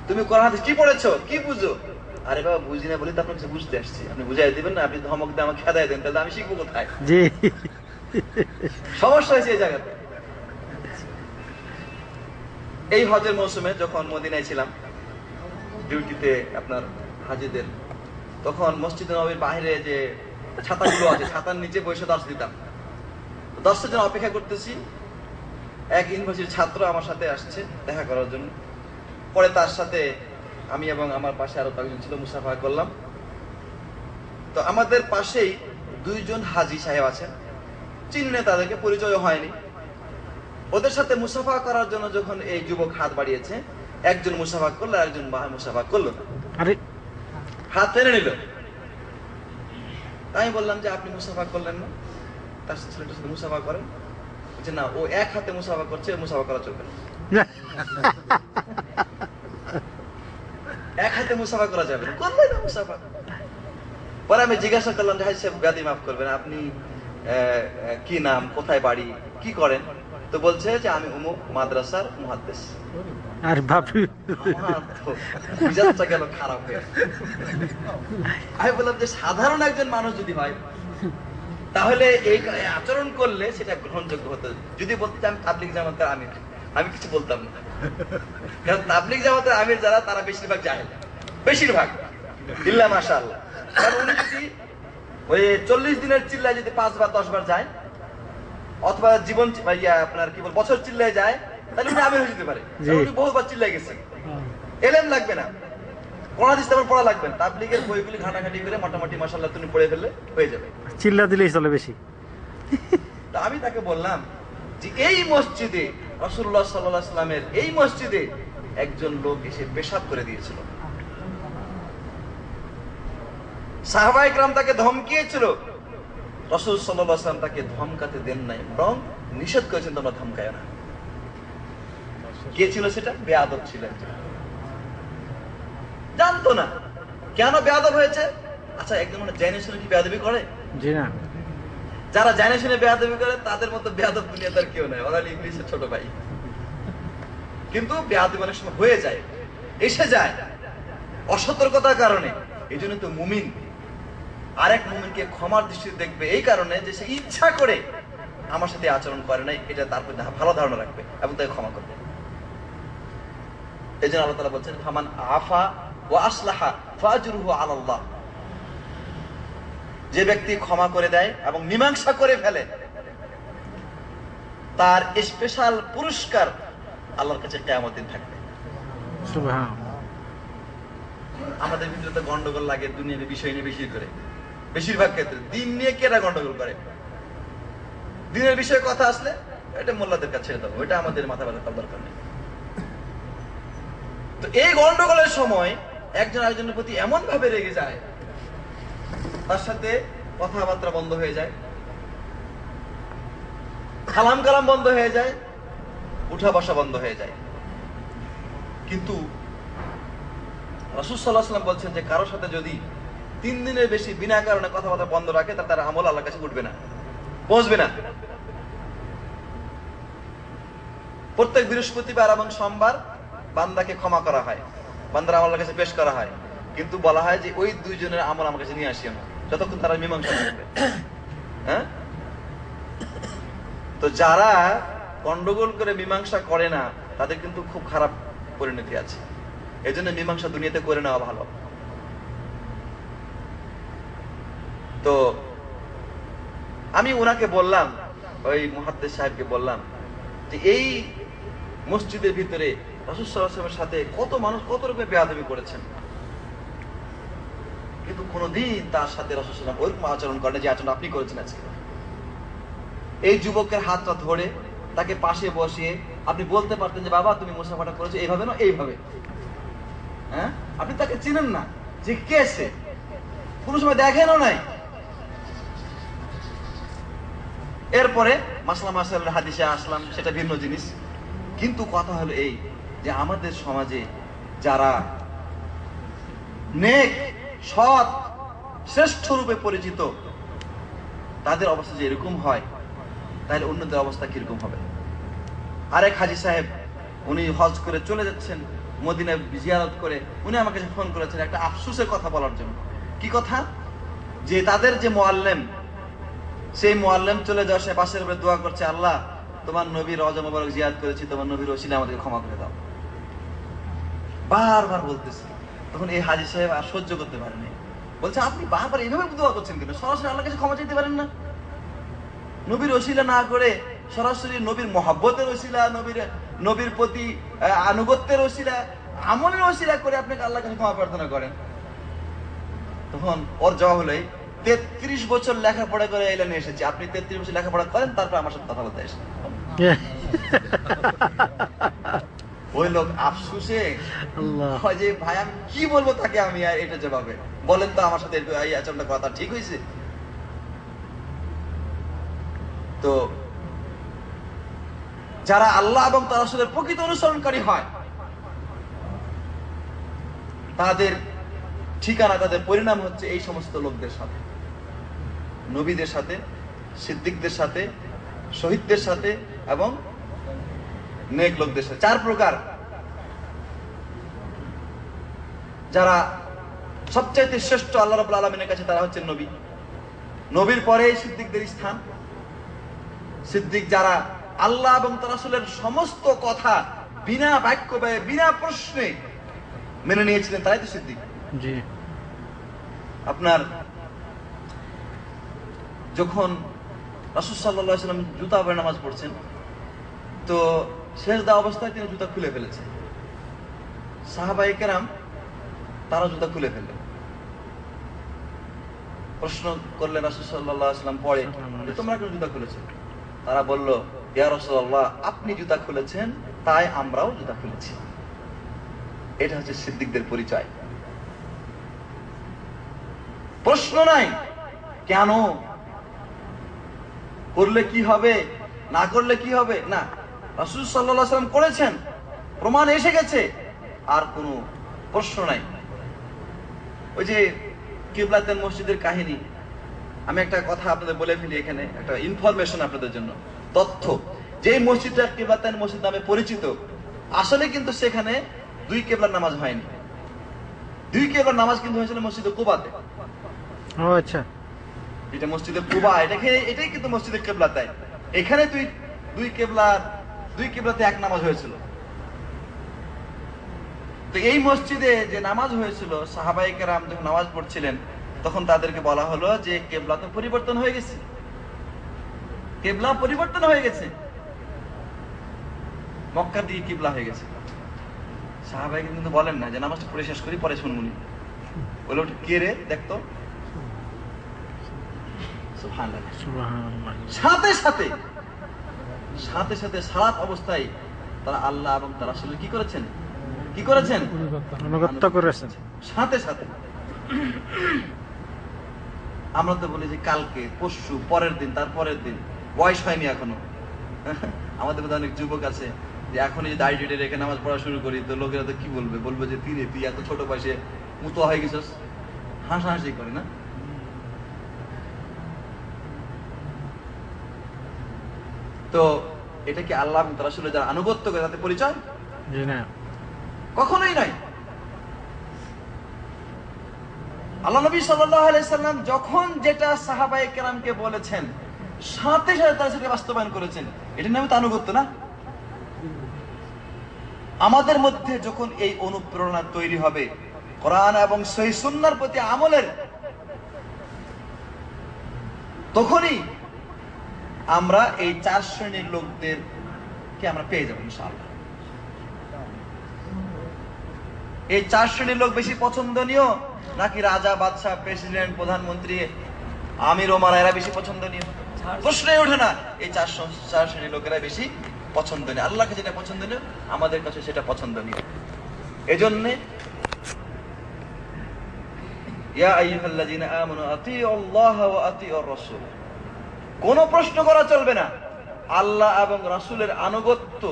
তুমি কোরআন হাদিস কি পড়েছো, কি বুঝো? আরে বাবা, বুঝি না বলি তো আপনার কাছে বুঝতে আসছি, আপনি বুঝাই দিবেন না? আপনি ধমক দিয়ে আমাকে খেদাই দেন, তাহলে আমি শিখবো কোথায়? জি, সমস্যা হয়েছে এই জায়গাতে। এই হজের মৌসুমে যখন মদিনায় ছিলাম ডিউটিতে আপনার হাজিদের, তখন মসজিদে নববীর বাইরে যে ছাতাগুলো আছে, ছাতার নিচে বসে দর্শ দিতাম। 10 জন অপেক্ষা করতেছি, এক ইউনিভার্সিটির ছাত্র আমার সাথে আসছে দেখা করার জন্য। পরে তার সাথে আমি এবং আমার পাশে আরো কয়েকজন ছিল, মুসাফা করলাম। তো আমাদের পাশেই 2 জন হাজী সাহেব আছেন, চিনে তাদেরকে, পরিচয় হয়নি। ওদের সাথে মুসাফা করার জন্য যখন এই যুবক হাত বাড়িয়েছে, একজন মুসাফা করলো, একজন মুসাফা করলো না, আরে হাত টেনে নিল। আমি বললাম যে আপনি মুসাফা করলেন না, তার ছেলেটার সাথে মুসাফা করেন। যে না, ও এক হাতে মুসাফা করছে, মুসাফা করা চলবে না, এক হাতে মুসাফা করা যাবে না, করবে না মুসাফা। পরে আমি জিজ্ঞাসা করলাম যে হাই সাহেব, ব্যাধি মাফ করবেন, আপনি কি নাম, কোথায় বাড়ি, কি করেন? তো বলছে যে আমি অমুক মাদ্রাসার মুহাদ্দিস। আরে বাপরে, মেজাজটা গেল খারাপ হয়ে। আমি বললাম যে সাধারণ একজন মানুষ যদি হয় তাহলে এই আচরণ করলে সেটা গ্রহণযোগ্য হতো। যদি বলতে আমি তাবলিগ জামাতের আমির, আমি কিছু বলতাম না, কারণ তাবলিগ জামাতের আমির যারা তারা বেশিরভাগ জাহেল, বেশিরভাগ ইল্লা মাশাআল্লাহ। কারণ উনি যদি ওই 40 দিনের চিল্লায় যদি 5 বার 10 বার যায়, অথবা জীবন আপনার কি বল বছর চিল্লায় যায়, তাহলে উনি আমির হয়ে যেতে পারে। উনি বহুবার চিল্লায় গেছেন, এলেম লাগবে না, কোন হাদিস তেমন পড়া লাগবে না, তাবলিগের বইগুলি ঘাটাঘাটি করে মোটামুটি মাশাআল্লাহ তুমি পড়ে ফেললে হয়ে যাবে, চিল্লা দিলেই চলে বেশি। তা আমি তাকে বললাম যে এই মসজিদে রাসূলুল্লাহ সাল্লাল্লাহু আলাইহি ওয়াসাল্লামের এই মসজিদে একজন লোক এসে পেশাব করে দিয়েছিল, সাহাবায়ে কেরাম তাকে ধমকিয়েছিল, রাসূল সাল্লাল্লাহু আলাইহি ওয়াসাল্লাম তাকে ধমকাতে দেন নাই, বরং নিষেধ করেছেন তোমরা ধমকায় না। কে ছিল সেটা? বেয়াদব ছিল, জানতো না কেন বেয়াদব হয়েছে। আচ্ছা, একজন মানে জেনে শুনে কি বেয়াদবি করে? জি না, যারা জেনে শুনে বেয়াদবি করে তাদের মতো বেয়াদব দুনিয়াতে আর কেউ নাই, ওরা ইবলিসের ছোট ভাই। কিন্তু বেয়াদবি অনেক সময় হয়ে যায়, এসে যায় অসতর্কতার কারণে। এই জন্য তো মুমিন আরেক মুমিনকে ক্ষমার দৃষ্টিতে দেখবে, এই কারণে যে সে ইচ্ছা করে আমার সাথে আচরণ করে নাই, এটা তার প্রতি ভালো ধারণা রাখবে এবং তাকে ক্ষমা করবে। এই জন্য আল্লাহ তাআলা বলছেন ফামান আফা ওয়া আসলাহা ফাজরুহু আলাল্লাহ, যে ব্যক্তি ক্ষমা করে দেয় এবং মীমাংসা করে ফেলে তার স্পেশাল পুরস্কার আল্লাহর কাছে কিয়ামত দিন থাকবে। সুবহানাল্লাহ। আমাদের ভিতরে তো গন্ডগোল লাগে দুনিয়ার বিষয় নিয়ে, বেশি করে বেশিরভাগ ক্ষেত্রে দিন নিয়ে কেরা গন্ডগোল করে। দিনের বিষয়ে কথা আসলে এটা মোল্লাদের কাছে ছেড়ে দাও, ওইটা আমাদের মাথা ব্যথা দরকার নেই। তো এই গন্ডগোলের সময় একজন আরেকজনের প্রতি এমন ভাবে রেগে যায়, তার সাথে কথাবার্তা বন্ধ হয়ে যায়, সালাম কালাম বন্ধ হয়ে যায়, উঠা বসা বন্ধ হয়ে যায়। কিন্তু রাসূল সাল্লাল্লাহু আলাইহি ওয়াসাল্লাম বলছেন যে কারোর সাথে যদি 3 দিনের বেশি বিনা কারণে কথাবার্তা বন্ধ রাখে, তার আমল আল্লাহর কাছে উঠবে না, পৌঁছবে না। প্রত্যেক বৃহস্পতিবার এবং সোমবার বান্দাকে ক্ষমা করা হয়, বান্দার আমল আল্লাহর কাছে পেশ করা হয়, কিন্তু বলা হয় যে ওই দুইজনের আমল আমার কাছে নিয়ে আসিও না যতক্ষণ তারা মীমাংসা করবে। হ্যাঁ, তো যারা গন্ডগোল করে মীমাংসা করে না তাদের কিন্তু খুব খারাপ পরিণতি আছে। এই জন্য মীমাংসা দুনিয়াতে করে নেওয়া ভালো। তো আমি ওনাকে বললাম, ওই মুহাদ্দিস সাহেবকে বললাম যে এই মসজিদের ভিতরে রাসূল সাল্লাল্লাহু আলাইহি ওয়াসাল্লামের সাথে কত মানুষ কত রকমের বেয়াদবি করেছেন, কিন্তু কোনদিন তার সাথে রাসূল সাল্লাল্লাহু আলাইহি ওয়াসাল্লাম ওইরকম আচরণ করেন যে আচরণ আপনি করেছেন আজকে। এই যুবকের হাতটা ধরে তাকে পাশে বসিয়ে আপনি বলতে পারতেন যে বাবা তুমি মুসাফাটা করেছো এইভাবে না এইভাবে। হ্যাঁ, আপনি তাকে চিনেন না যে কে সে, কোনো সময় দেখেনও নাই। এরপরে মাসআলার হাদিসে আসলাম, সেটা ভিন্ন জিনিস। কিন্তু কথা হলো এই যে আমাদের সমাজে যারা নেক, সৎ, শ্রেষ্ঠ রূপে পরিচিত, তাদের অবস্থা যে এরকম হয়, তাহলে অন্যদের অবস্থা কিরকম হবে? আরেক হাজী সাহেব, উনি হজ করে চলে যাচ্ছেন, মদিনায় জিয়ারত করে, উনি আমাকে ফোন করেছেন একটা আফসোসের কথা বলার জন্য। কি কথা? যে তাদের যে মুআল্লিম, সেই মুআল্লিম চলে যাওয়ার সে পাশের উপরে দোয়া করছে, আল্লাহ তোমার নবীর রওজা মোবারক জিয়ারত করেছি, তোমার নবীর ওসিলায় আমাদেরকে ক্ষমা করে দাও, বারবার বলতেছে। তখন এই হাজী সাহেব আর সহ্য করতে পারেনি, বলছে আপনি বারবার এইভাবে দোয়া করছেন কেন? সরাসরি আল্লাহর কাছে ক্ষমা চাইতে পারেন না? নবীর ওসিলা না করে সরাসরি নবীর মহব্বতের ওসিলা, নবীর প্রতি আনুগত্যের ওসিলা, আমলের ওসিলা করে আপনাকে আল্লাহর কাছে ক্ষমা প্রার্থনা করেন। তখন ওর জবাব হলো 33 বছর লেখাপড়া করে এলানে এসেছি, আপনি 33 বছর লেখাপড়া করেন তারপর আমার সাথে কথা বলতে আসেন। ওই লোক আফসুসে আল্লাহ হয় যে ভাই আমি কি বলবো তাকে, আমি আর এটা জবাবে বলেন তো আমার সাথে এই আচরণটা কথা ঠিক হয়েছে? তো যারা আল্লাহ এবং তার রাসূলের প্রকৃত অনুসরণকারী হয় তাদের ঠিকানা, তাদের পরিণাম হচ্ছে এই সমস্ত লোকদের সাথে, নবীদের সাথে, সিদ্দিকদের সাথে, শহীদদের সাথে এবং নেক লোকদের সাথে। 4 প্রকার যারা সবচাইতে শ্রেষ্ঠ আল্লাহ রাব্বুল আলামিনের কাছে, তারা হচ্ছে নবী। নবীর পরে সিদ্দিকদের স্থান। সিদ্দিক যারা আল্লাহ এবং তার রাসূলের সমস্ত কথা বিনা বাক্য ব্যয়ে, বিনা প্রশ্নে মেনে নিয়েছিলেন, তারাই তো সিদ্দিক। জি আপনার যখন রাসূল সাল্লাল্লাহু আলাইহি ওয়াসাল্লাম জুতা পরে নামাজ পড়ছেন, তো সেজদা অবস্থায় তিনি জুতা খুলে ফেলেছেন। সাহাবায়ে কেরাম তারা জুতা খুলে ফেললেন। প্রশ্ন করলেন রাসূল সাল্লাল্লাহু আলাইহি ওয়াসাল্লাম পরে যে তোমরা কেন জুতা খুলেছো? তারা বলল, ইয়া রাসূলুল্লাহ, আপনি জুতা খুলেছেন তাই আমরাও জুতা খুলেছি। এটা হচ্ছে সিদ্দিকদের পরিচয়। প্রশ্ন নাই কেন, করলে কি হবে, না করলে কি হবে, না, রাসূল সাল্লাল্লাহু আলাইহি ওয়াসাল্লাম করেছেন, প্রমাণ এসে গেছে, আর কোনো প্রশ্ন নাই। ওই যে কিবলাতুল মসজিদের কাহিনী, আমি একটা কথা আপনাদের বলে ফেলি এখানে, একটা ইনফরমেশন আপনাদের জন্য, তথ্য। যে মসজিদটা কিবলাতুল মসজিদ নামে পরিচিত, আসলে কিন্তু সেখানে 2 কিবলার নামাজ হয়নি। 2 কিবলার নামাজ কিন্তু হয়েছিল মসজিদে কুবাতে। ও আচ্ছা, এটা মসজিদে কুবা, এটাই কিন্তু মসজিদে কিবলা। তাই এখানে 2 কিবলাতে 1 নামাজ হয়েছিল। তো এই মসজিদে যে নামাজ হয়েছিল, সাহাবায়ে কেরাম যখন নামাজ পড়ছিলেন তখন তাদেরকে বলা হলো যে কিবলা তো পরিবর্তন হয়ে গেছে, কিবলা পরিবর্তন হয়ে গেছে, মক্কার দিকে কিবলা হয়ে গেছে। সাহাবায়ে কিন্তু বলেন না যে নামাজটা পড়ে শেষ করি পরে শুনবনি, বলে ওটা কে রে দেখতো। সুবহানাল্লাহ। সুবহানাল্লাহ। সাথে সাথে সালাত অবস্থায় তারা আল্লাহ এবং তার রাসূলের কি করেছেন অনুগত করেছেন। সাথে সাথে। আমরা তো বলি যে কালকে, পরশু, পরের দিন, তার পরের দিন, বয়স হয়নি এখনো। আমাদের মধ্যে অনেক যুবক আছে যে এখন এই দাড়ি টেটে রেখে নামাজ পড়া শুরু করি, তো লোকেরা তো কি বলবে যে তুই এত ছোট বয়সে মুতো হয়ে গেছিস, হাসাহাসি করে না। তো এটা কি আল্লাহ এবং তার রাসূলের যারা আনুগত্য করে তাদের পরিচয়? জি না, কখনোই নয়। আল্লাহ নবী সাল্লাল্লাহু আলাইহি সাল্লাম যখন যেটা সাহাবায়ে কেরামকে বলেছেন, সাথে সাথে তারা সেটা বাস্তবায়ন করেছেন, এটার নামে তো আনুগত্য না? আমাদের মধ্যে যখন এই অনুপ্রেরণা তৈরি হবে কোরআন এবং সহিহ সুন্নাহর প্রতি আমলের, তখনই আমরা এই 4 শ্রেণীর লোকদেরকে আমরা পেয়ে যাব ইনশাআল্লাহ। এই 4 শ্রেণীর লোক বেশি পছন্দনীয় নাকি রাজা, বাদশা, প্রেসিডেন্ট, প্রধানমন্ত্রী, আমির, ওমারা এরা বেশি পছন্দনীয়? প্রশ্নই ওঠে না। এই 4 শ্রেণীর লোকেরা বেশি পছন্দনীয়। আল্লাহকে যেটা পছন্দনীয় আমাদের কাছে সেটা পছন্দনীয়। এজন্য ইয়া আইয়ুহাল্লাযীনা আমানু আতিউল্লাহ ওয়া আতিউর রাসূল, কোনো প্রশ্ন করা চলবে না। আল্লাহ এবং রাসূলের আনুগত্য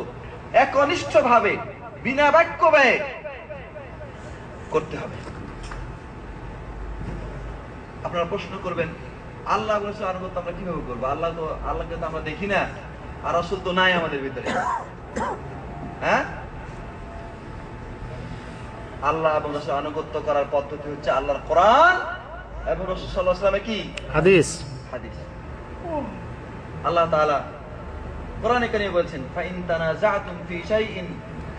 একনিষ্ঠভাবে বিনা বাক্য ব্যয়ে করতে হবে। আপনারা প্রশ্ন করবেন, আল্লাহ এবং রাসূলের আনুগত্য আমরা কিভাবে করবো? আল্লাহকে তো আমরা দেখি না, আর রাসূল তো নাই আমাদের ভিতরে। হ্যাঁ, আল্লাহ এবং রাসূলের আনুগত্য করার পদ্ধতি হচ্ছে আল্লাহর কোরআন এবং রাসূল সাল্লাল্লাহু আলাইহি ওয়াসাল্লামের কি হাদিস। আল্লাহ তাআলা কোরআনে কারীমে বলেছেন, ফাইন তানাযাতুম ফি শাইইন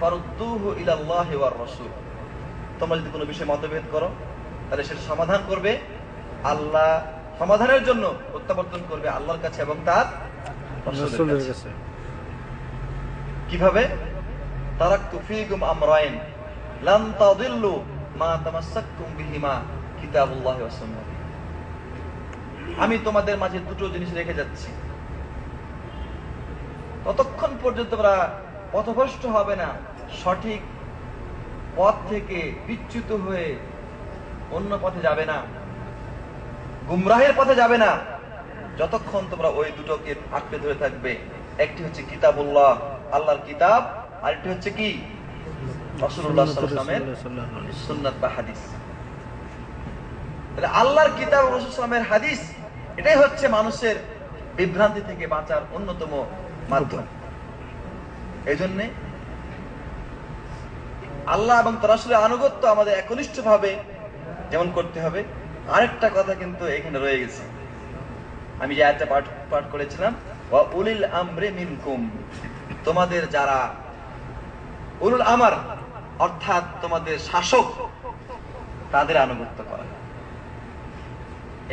ফারুদ্দুহু ইলাল্লাহি ওয়ার রাসূল, তোমরা যদি কোনো বিষয়ে মতভেদ করো তাহলে সেটা সমাধান করবে আল্লাহ, সমাধানের জন্য প্রত্যাবর্তন করবে আল্লাহর কাছে এবং তার রাসূলের কাছে। কিভাবে? তারাকতু ফীকুম আমরাইন লান তাদিল্লু মা তামাসসাকতুম বিহিমা কিতাবুল্লাহি ওয়া সুন্নাহ, আমি তোমাদের মাঝে 2টো জিনিস রেখে যাচ্ছি, ততক্ষণ পর্যন্ত তোমরা পথভ্রষ্ট হবে না সঠিক পথ থেকে বিচ্যুত হয়ে অন্য পথে যাবে না, গুমরাহের পথে যাবে না, যতক্ষণ তোমরা ওই দুটোকে আঁকড়ে ধরে থাকবে। একটি হচ্ছে কিতাবুল্লাহ, আল্লাহর কিতাব, আরেকটি হচ্ছে কি রাসূলুল্লাহ সাল্লাল্লাহু আলাইহি ওয়াসাল্লামের সুন্নাত বা হাদিস। তাহলে আল্লাহর কিতাব ও রাসূলুল্লাহ সাল্লাল্লাহু আলাইহি ওয়াসাল্লামের হাদিস, এটাই হচ্ছে মানুষের বিভ্রান্তি থেকে বাঁচার অন্যতম মাধ্যম। এই জন্যে আল্লাহ এবং তার রাসূলের আনুগত্য আমাদের একনিষ্ঠভাবে যেমন করতে হবে, আরেকটা কথা কিন্তু এখানে রয়ে গেছে। আমি যে আয়াতটা পাঠ করেছিলাম, ওয়া উলিল আমরি মিনকুম, তোমাদের যারা উলুল আমর অর্থাৎ তোমাদের শাসক, তাদের আনুগত্য করা।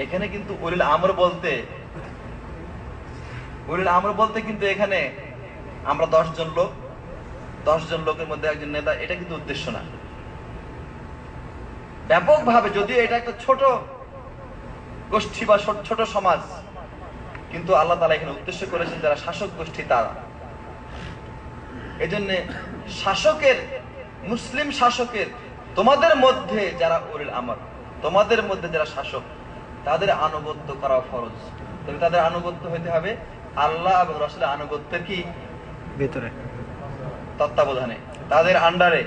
এখানে কিন্তু উলিল আমর বলতে কিন্তু এখানে আমরা 10 জন লোক, 10 জন লোকের মধ্যে একজন নেতা, এটা কিন্তু উদ্দেশ্য না। ব্যাপকভাবে, যদিও এটা একটা ছোট গোষ্ঠী বা ছোট সমাজ, কিন্তু আল্লাহ তাআলা এখানে উদ্দেশ্য করেছেন যারা শাসক গোষ্ঠী তারা। এজন্য শাসকের, মুসলিম শাসকের, তোমাদের মধ্যে যারা উলিল আমর, তোমাদের মধ্যে যারা শাসক, তাদের আনুগত্য করা ফরজ। তবে তাদের আনুগত্য হতে হবে আল্লাহ এবং রাসূলের আনুগত্যের কি ভিতরে, তত্ত্বাবধানে, তাদের আন্ডারে।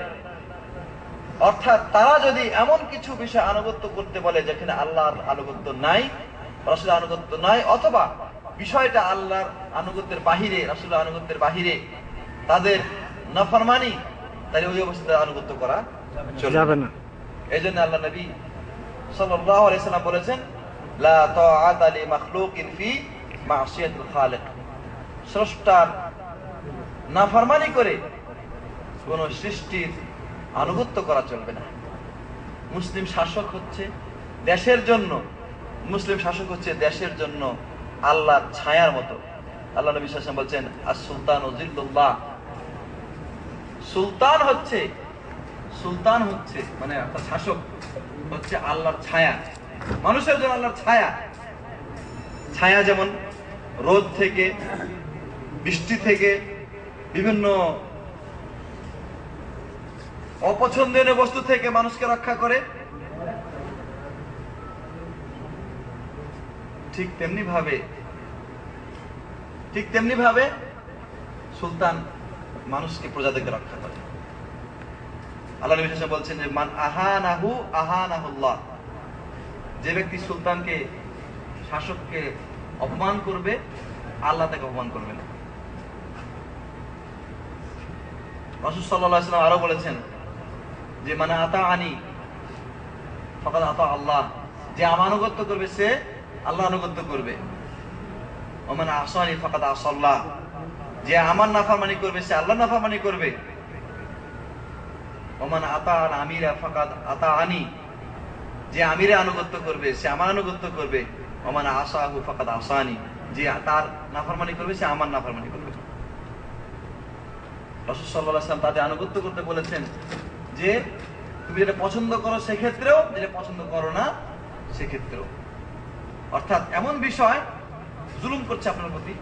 অর্থাৎ তারা যদি এমন কিছু বিষয় আনুগত্য করতে বলে যেখানে আল্লাহর আনুগত্য নাই, রাসূলের আনুগত্য নাই, অথবা বিষয়টা আল্লাহর আনুগত্যের বাহিরে, রাসূলের আনুগত্যের বাহিরে, তাদের নাফরমানি, তাই ওই অবস্থায় আনুগত্য করা যাবে না। এই জন্য আল্লাহ নবী সাল্লাল্লাহু আলাইহি সাল্লাম বলেছেন, লা তাআতা লি মাখলুকিন ফি মাসিয়াতিল খালিক, স্রষ্টার নাফরমানি করে কোন সৃষ্টির আনুগত্য করা চলবে না। মুসলিম শাসক হচ্ছে দেশের জন্য, মুসলিম শাসক হচ্ছে দেশের জন্য আল্লাহর ছায়ার মতো। আল্লাহ নবী সাল্লাল্লাহু আলাইহি ওয়াসাল্লাম বলছেন, আস-সুলতানু জিল্লুল্লাহ, সুলতান হচ্ছে মানে অর্থাৎ শাসক হচ্ছে আল্লাহর ছায়া, মানুষের জন্য আল্লাহর ছায়া। ছায়া যেমন রোদ থেকে, বৃষ্টি থেকে, বিভিন্ন অপছন্দনীয় বস্তু থেকে মানুষকে রক্ষা করে, ঠিক তেমনি ভাবে সুলতান মানুষকে, প্রজা থেকে রক্ষা করে। আল্লাহ নবী সাল্লাল্লাহু আলাইহি ওয়াসাল্লাম বলছেন যে মান আহানাহু আহানাহুল্লাহ, যে ব্যক্তি সুলতানকে, শাসককে অপমান করবে, আল্লাহ তাকে অপমান করবে না। রাসূল সাল্লাল্লাহু আলাইহি ওয়াসাল্লাম আরো বলেছেন যে মান আতাআনি ফাকাদ আতা আল্লাহ, যে আমার আনুগত্য করবে সে আল্লাহ আনুগত্য করবে। ওয়া মান আসানি ফাকাদ আসাল্লাহ, যে আমার নাফরমানি করবে সে আল্লাহর নাফরমানি করবে। ওয়া মান আতাআল আমিরা ফাকাদ আতাআনি, যে আমিরের আনুগত্য করবে সে আমার আনুগত্য করবে। ওয়া মান আসাহু ফাকাদ আসানি, যে তার নাফরমানি করবে সে আমার নাফরমানি করবে। রাসূল সাল্লাল্লাহু আলাইহি ওয়াসাল্লাম তাদের আনুগত্য করতে বলেছেন যে তুমি যেটা পছন্দ করো সেক্ষেত্রেও, যেটা পছন্দ করো না সেক্ষেত্রেও। অর্থাৎ এমন বিষয় জুলুম করছে আপনার প্রতি,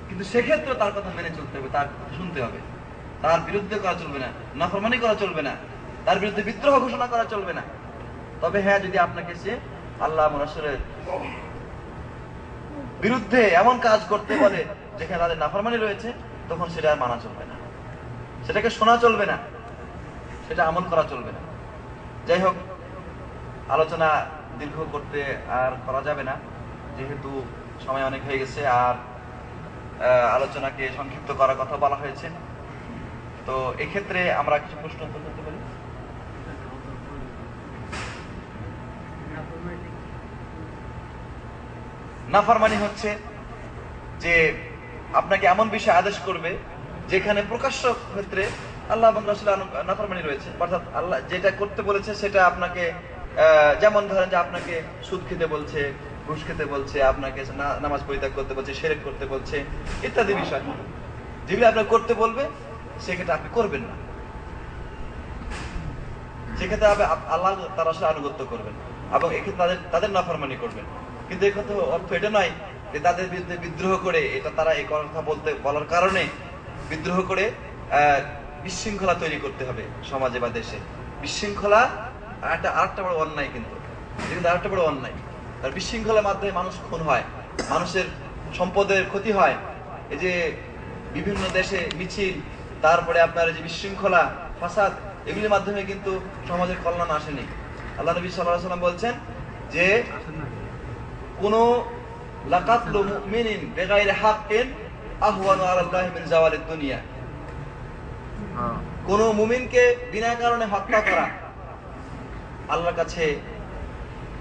কিন্তু সেক্ষেত্রে তার কথা মেনে চলতে হবে, তার কথা শুনতে হবে, তার বিরুদ্ধে করা চলবে না, নাফরমানি করা চলবে না, তার বিরুদ্ধে বিদ্রোহ ঘোষণা করা চলবে না। তবে হ্যাঁ, যদি আপনাকে সে আল্লাহ এবং রাসূলের বিরুদ্ধে এমন কাজ করতে বলে যেখানে তাদের নাফরমানি রয়েছে, তখন সেটা আর মানা চলবে না, সেটাকে শোনা চলবে না, সেটা আমল করা চলবে না। যাই হোক, আলোচনা দীর্ঘ করতে আর করা যাবে না, যেহেতু সময় অনেক হয়ে গেছে, আর আলোচনাকে সংক্ষিপ্ত করার কথা বলা হয়েছে। তো এক্ষেত্রে আমরা কিছু প্রশ্ন উত্তর করতে পারি। নাফরমানি হচ্ছে যে আপনাকে এমন বিষয় আদেশ করবে যেখানে প্রকাশ্য ক্ষেত্রে আল্লাহ এবং রাসূলের নাফরমানি রয়েছে, অর্থাৎ আল্লাহ যেটা করতে বলেছে সেটা আপনাকে, যেমন ধরেন যে আপনাকে সুদ খেতে বলছে, ঘুষ খেতে বলছে, আপনাকে নামাজ পরিত্যাগ করতে বলছে, শিরক করতে বলছে, ইত্যাদি বিষয় যেগুলো আপনাকে করতে বলবে সেক্ষেত্রে আপনি করবেন না, সেক্ষেত্রে আপনি আল্লাহ তার রাসূলের আনুগত্য করবেন এবং এক্ষেত্রে তাদের নাফরমানি করবেন। কিন্তু এই কথা অর্থ এটা নয় যে তাদের বিরুদ্ধে বিদ্রোহ করে, এটা তারা এই কথা বলার কারণে বিদ্রোহ করে বিশৃঙ্খলা তৈরি করতে হবে সমাজে বা দেশে। বিশৃঙ্খলা আরেকটা বড় অন্যায়, কিন্তু আরেকটা বড় অন্যায়। আর বিশৃঙ্খলার মাধ্যমে মানুষ খুন হয়, মানুষের সম্পদের ক্ষতি হয়। এই যে বিভিন্ন দেশে মিছিল, তারপরে আপনার যে বিশৃঙ্খলা, ফাসাদ, এগুলির মাধ্যমে কিন্তু সমাজের কল্যাণ আসেনি। আল্লাহ নবী সাল্লাল্লাহু আলাইহি ওয়াসাল্লাম বলছেন যে কোন লাকাতলু মুমিনিন বিগাইরি হাক্কিন আহওয়ানু আলাল্লাহি মিন জাওয়ালিদ দুনিয়া, কোন মুমিনকে বিনা কারণে হত্যা করা আল্লাহর কাছে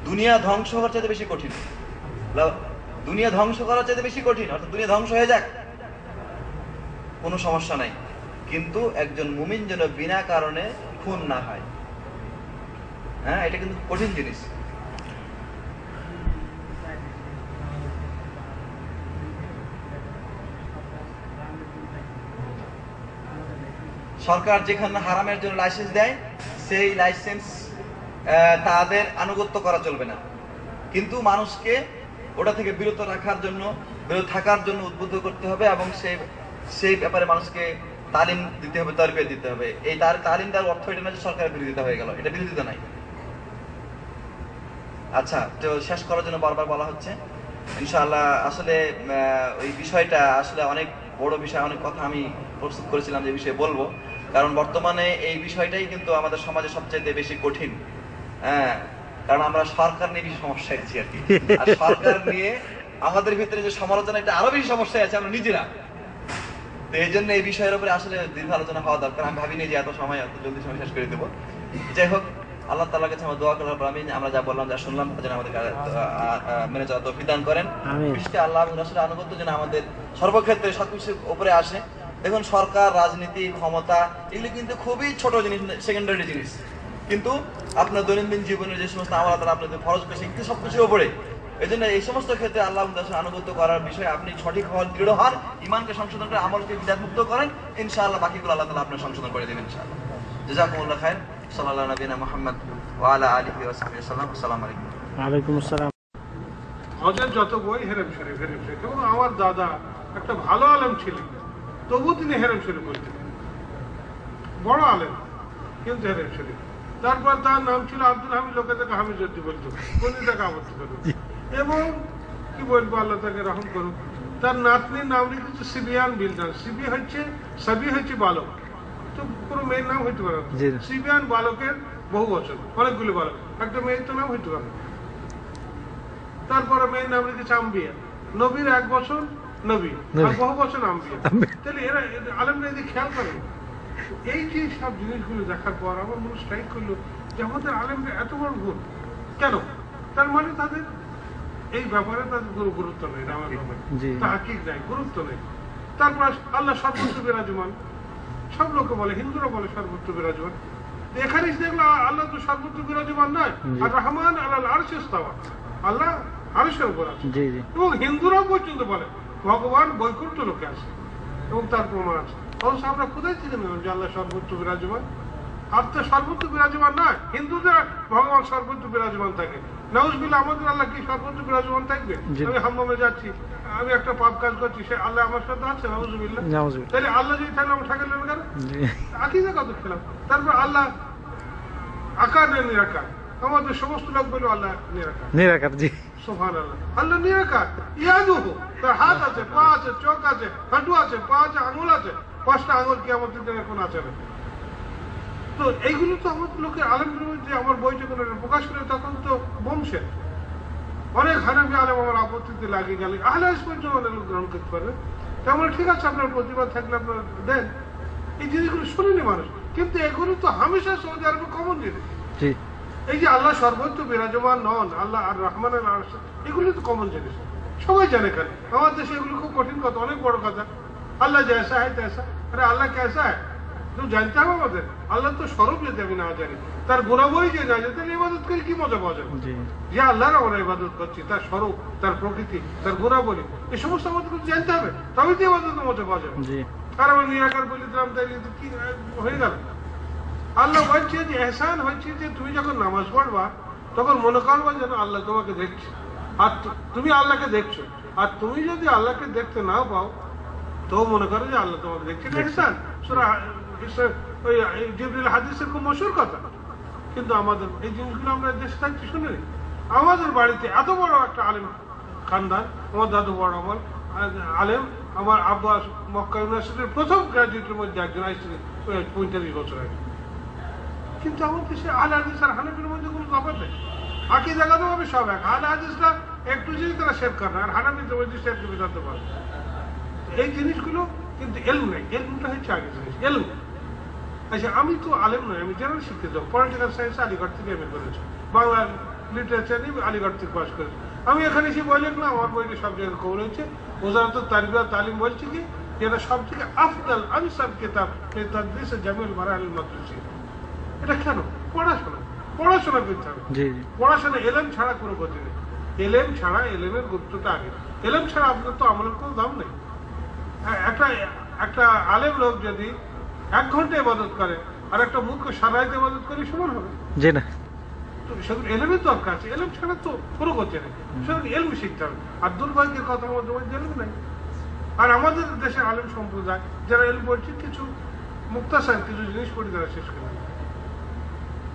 দুনিয়া ধ্বংস হওয়ার চাইতে বেশি কঠিন। দুনিয়া ধ্বংস করার চাইতে বেশি কঠিন, অর্থাৎ দুনিয়া ধ্বংস হয়ে যাক কোনো সমস্যা নাই, কিন্তু একজন মুমিন যেন বিনা কারণে খুন না হয়। হ্যাঁ, এটা কিন্তু কঠিন জিনিস। সরকার যেখানে হারামের জন্য লাইসেন্স দেয়, সেই লাইসেন্স তাদের আনুগত্য করা চলবে না, কিন্তু মানুষকে ওটা থেকে বিরত থাকার জন্য উদ্বুদ্ধ করতে হবে, এবং সেই ব্যাপারে মানুষকে তালিম দিতে হবে, তরবিয়ত দিতে হবে। এই তালিম দেওয়ার অর্থ এটা না যে সরকারের বিরোধিতা হয়ে গেল, এটা বিরোধিতা নাই। আচ্ছা, তো শেষ করার জন্য বারবার বলা হচ্ছে ইনশাআল্লাহ। আসলে ওই বিষয়টা আসলে অনেক বড় বিষয়, অনেক কথা আমি প্রস্তুত করেছিলাম যে বিষয়ে বলবো, কারণ বর্তমানে এই বিষয়টাই কিন্তু আমাদের সমাজে সবচেয়ে বেশি কঠিন। হ্যাঁ, কারণ আমরা সরকার নিয়ে বেশি সমস্যায় আছি আর কি। আর সরকার নিয়ে আমাদের ভিতরে যে সমালোচনা, এটা আরো বেশি সমস্যায় আছে আমরা নিজেরা। তো এই জন্য এই বিষয়ের উপরে আসলে দীর্ঘ আলোচনা হওয়া দরকার। আমি ভাবিনি যে এত জলদি সময় শেষ করে দেবো। যাই হোক, আল্লাহ তাআলার কাছে আমরা দোয়া করার পর আমরা যা বললাম, যা শুনলাম, যেন আমাদের মেনে চলার তৌফিক দান করেন। বিশেষ করে আল্লাহ এবং রাসূলের আনুগত্য যেন আমাদের সর্বক্ষেত্রে সবকিছুর উপরে আসে। দেখুন, সরকার, রাজনীতি, ক্ষমতা, এগুলি কিন্তু খুবই ছোট জিনিস, সেকেন্ডারি জিনিস, কিন্তু আপনার দৈনন্দিন জীবনের যে সমস্ত আমল তারা আপনাদের ফরজ করেছে, কিন্তু সবকিছুর উপরে। এই জন্য এই সমস্ত ক্ষেত্রে আল্লাহ এবং রাসূলের আনুগত্য করার বিষয়ে আপনি সঠিক হন, দৃঢ় হন, ইমানকে সংশোধন করে আমলকে বিদাতমুক্ত করেন, ইনশাআল্লাহ বাকিগুলো আল্লাহ তাআলা আপনার সংশোধন করে দেবেন ইনশাআল্লাহ। জাযাকুমুল্লাহ খাইর। সাল্লাল্লাহু নবিনা মুহাম্মদ ওয়া আলা আলিহি ওয়া সাহবিহি সাল্লাম। আসসালামু আলাইকুম। ওয়ালাইকুম আসসালাম। হজের যত বই হেরেম শরীফ। এবং আমার দাদা একটা ভালো আলেম ছিলেন, তবু তিনি হেরেম শরীফ করতেন। বড় আলেম, কিন্তু হেরেম শরীফ। তারপর তার নাম ছিল আব্দুল হামিদ, লোকে তাকে হামিদুদ্দিন বলতো, কোন তাকে আপত্তি করত। এবং কি বলবো, আল্লাহ তাকে রহম করুক, তার নাতনির নাম লিখেছে সিবিয়ান বিলদান। সাবি হচ্ছে বালক, তো কোনো মেয়ের নাম হইতে পারে। সিবিয়ান বালকের বহু বছর, অনেকগুলো বালক, একটা মেয়ের তো নাম হইতে পারে। তারপরে মেয়ের নাম লিখেছে আম্বিয়া, নবীর 1 বছর নবী, আর বহু বছর আম্বিয়া। তাহলে এরা আলেমরা এদিকে খেয়াল করেন। এই যে সব জিনিসগুলো দেখার পর আমার মনে স্ট্রাইক করলো যে আমাদের আলেমরা এত বড় ভুল কেন? তার মানে তাদের এই ব্যাপারে তাদের কোনো গুরুত্ব নেই, আমার ব্যাপারে তাহকিক নাই, গুরুত্ব নেই। তারপর আল্লাহ সর্বত্র বিরাজমান, সব লোকে বলে, হিন্দুরা বলে সর্বত্র বিরাজমান। এখানে দেখলো আল্লাহ তো সর্বত্র বিরাজমান নয়, আর রহমান আল্লাহ আরশে ইস্তাওয়া, আল্লাহ আরশের উপর আছে। এবং হিন্দুরাও পর্যন্ত বলে ভগবান বৈকুণ্ঠ লোকে আছে, এবং তার প্রমাণ আছে। অবশ্য আমরা কোথায় থেকে নিলাম যে আল্লাহ সর্বত্র বিরাজমান? আর তো সর্বত্র বিরাজমান নয়, হিন্দুদের ভগবান সর্বত্র বিরাজমান থাকে। নাউজুবিল্লাহ, আমাদের আল্লাহ কি সর্বত্র বিরাজমান থাকবে? আমি হাম্মামে যাচ্ছি, আমি একটা পাপ কাজ করছি, সে আল্লাহ আমার সাথে আছে? নাউজুবিল্লাহ। তাহলে আল্লাহ যদি থাকলে আমরা ঠাকুর কেন? আকিদা কত খেলাম। তারপর আল্লাহ আকার না নিরাকার, আমাদের সমস্ত লোক বলল আল্লাহ নিরাকার। জি, সুবহানাল্লাহ, আল্লাহ নিরাকার। ইয়াদুহু, তার হাত আছে, পা আছে, চোখ আছে, হাঁটু আছে, পা আছে, আঙুল আছে, 5টা আঙুল কিয়ামতের দিনে কোন আছে না। তো এইগুলো তো আমাদের লোকের আলেমদের যে আমার বইটা কোনো প্রকাশ করে, তখন তো বংশের অনেক হানাফি আলেম আমার আপত্তিতে লাগিয়ে গেল। আহলে হাদিস পর্যন্ত অনেক লোক গ্রহণ করতে পারবে। তেমন ঠিক আছে, আপনার প্রতিবাদ থাকলে আপনারা দেন। এই জিনিসগুলো শুনিনি মানুষ, কিন্তু এগুলো তো হামেশা সৌদি আরবে কমন জিনিস। এই যে আল্লাহ সর্বত্র বিরাজমান নন, আল্লাহ আর রহমান, এগুলো তো কমন জিনিস, সবাই জানে। কেন আমার দেশে এগুলো খুব কঠিন কথা, অনেক বড় কথা। আল্লাহ জैसा है तैसा, আরে আল্লাহ कैसा है তো জানতে হবে আমাদের। আল্লাহ তো স্বরূপ যদি আমি না জানি, তার গুণাবলী যে না জানি, তাহলে ইবাদত করে কি মজা পাওয়া যাবে? যে আল্লাহর আমরা ইবাদত করছি, তার স্বরূপ, তার প্রকৃতি, তার গুণাবলী, এই সমস্ত আমাদের জানতে হবে, তবেই তো ইবাদতের মজা পাওয়া যাবে। আর আমরা নিরাকার বলে দিলাম, তাহলে কি হয়ে গেল? আল্লাহ বলছে যে এহসান হচ্ছে যে তুমি যখন নামাজ পড়বা তখন মনে করবা যেন আল্লাহ তোমাকে দেখছে, আর তুমি আল্লাহকে দেখছো। আর তুমি যদি আল্লাহকে দেখতে না পাও তো মনে করো যে আল্লাহ তোমাকে দেখছে। এহসান সূরা ওই জিবরিল হাদিসের খুব মশহুর কথা, কিন্তু আমাদের এই জিনিসগুলো আমরা দেশে থাকতে শুনি। আমাদের বাড়িতে এত বড় একটা আলেম খানদান, আমার দাদু বড় আমার আলেম, আমার আব্বা মক্কা ইউনিভার্সিটির প্রথম গ্রাজুয়েটের মধ্যে একজন আসছিলেন 45 বছর আগে। কিন্তু আমার দেশে আহলে হাদিস আর হানাফির মধ্যে কোনো তফাৎ নেই, আকীদাগত ভাবে সব এক। আহলে হাদিসরা একটু যদি তারা শেভ করে আর হানাফিদের মধ্যে শেভকে বোঝাতে পারে। এই জিনিসগুলো কিন্তু এলম নেই, এলমটা হচ্ছে আগে জিনিস, এলম। আচ্ছা, আমি তো আলেম নয়, আমি জেনারেল শিক্ষিত, পলিটিক্যাল সায়েন্স আলিগড় থেকে এমএ করেছি, বাংলা লিটারেচার নিয়ে আলিগড় থেকে পাস করেছি। আমি এখানে এসে বই লিখলাম, আমার বইটি সব জায়গায় কবর হয়েছে। ওজারাত তারবিয়া তালিম বলছে কি যেটা সব থেকে আফদাল আনসাব কিতাব তাদরিস জামিউল মারাহিল মাদ্রাসি। এটা কেন? পড়াশোনা, পড়াশোনা করতে হবে। পড়াশোনা এলেম ছাড়া কোনো গতি নেই। এলেম ছাড়া, এলেমের গুরুত্বটা আগে। এলেম ছাড়া আপনার তো আমলের কোনো দাম নেই। একটা আলেম লোক যদি 1 ঘন্টা ইবাদত করে আর একটা মূর্খ সারাইতে ইবাদত করে সমান হবে? জি না। সেগুলো এলেমের দরকার আছে, এলেম ছাড়া তো কোনো গতি নেই। সেগুলো এলম শিখতে হবে। আর দুর্ভাগ্যের কথা, আমাদের মধ্যে এলম নেই। আর আমাদের দেশের আলেম সম্প্রদায় যারা এলম পড়ছে, কিছু মুক্তাসার কিছু জিনিস পড়ে তারা শেষ করে।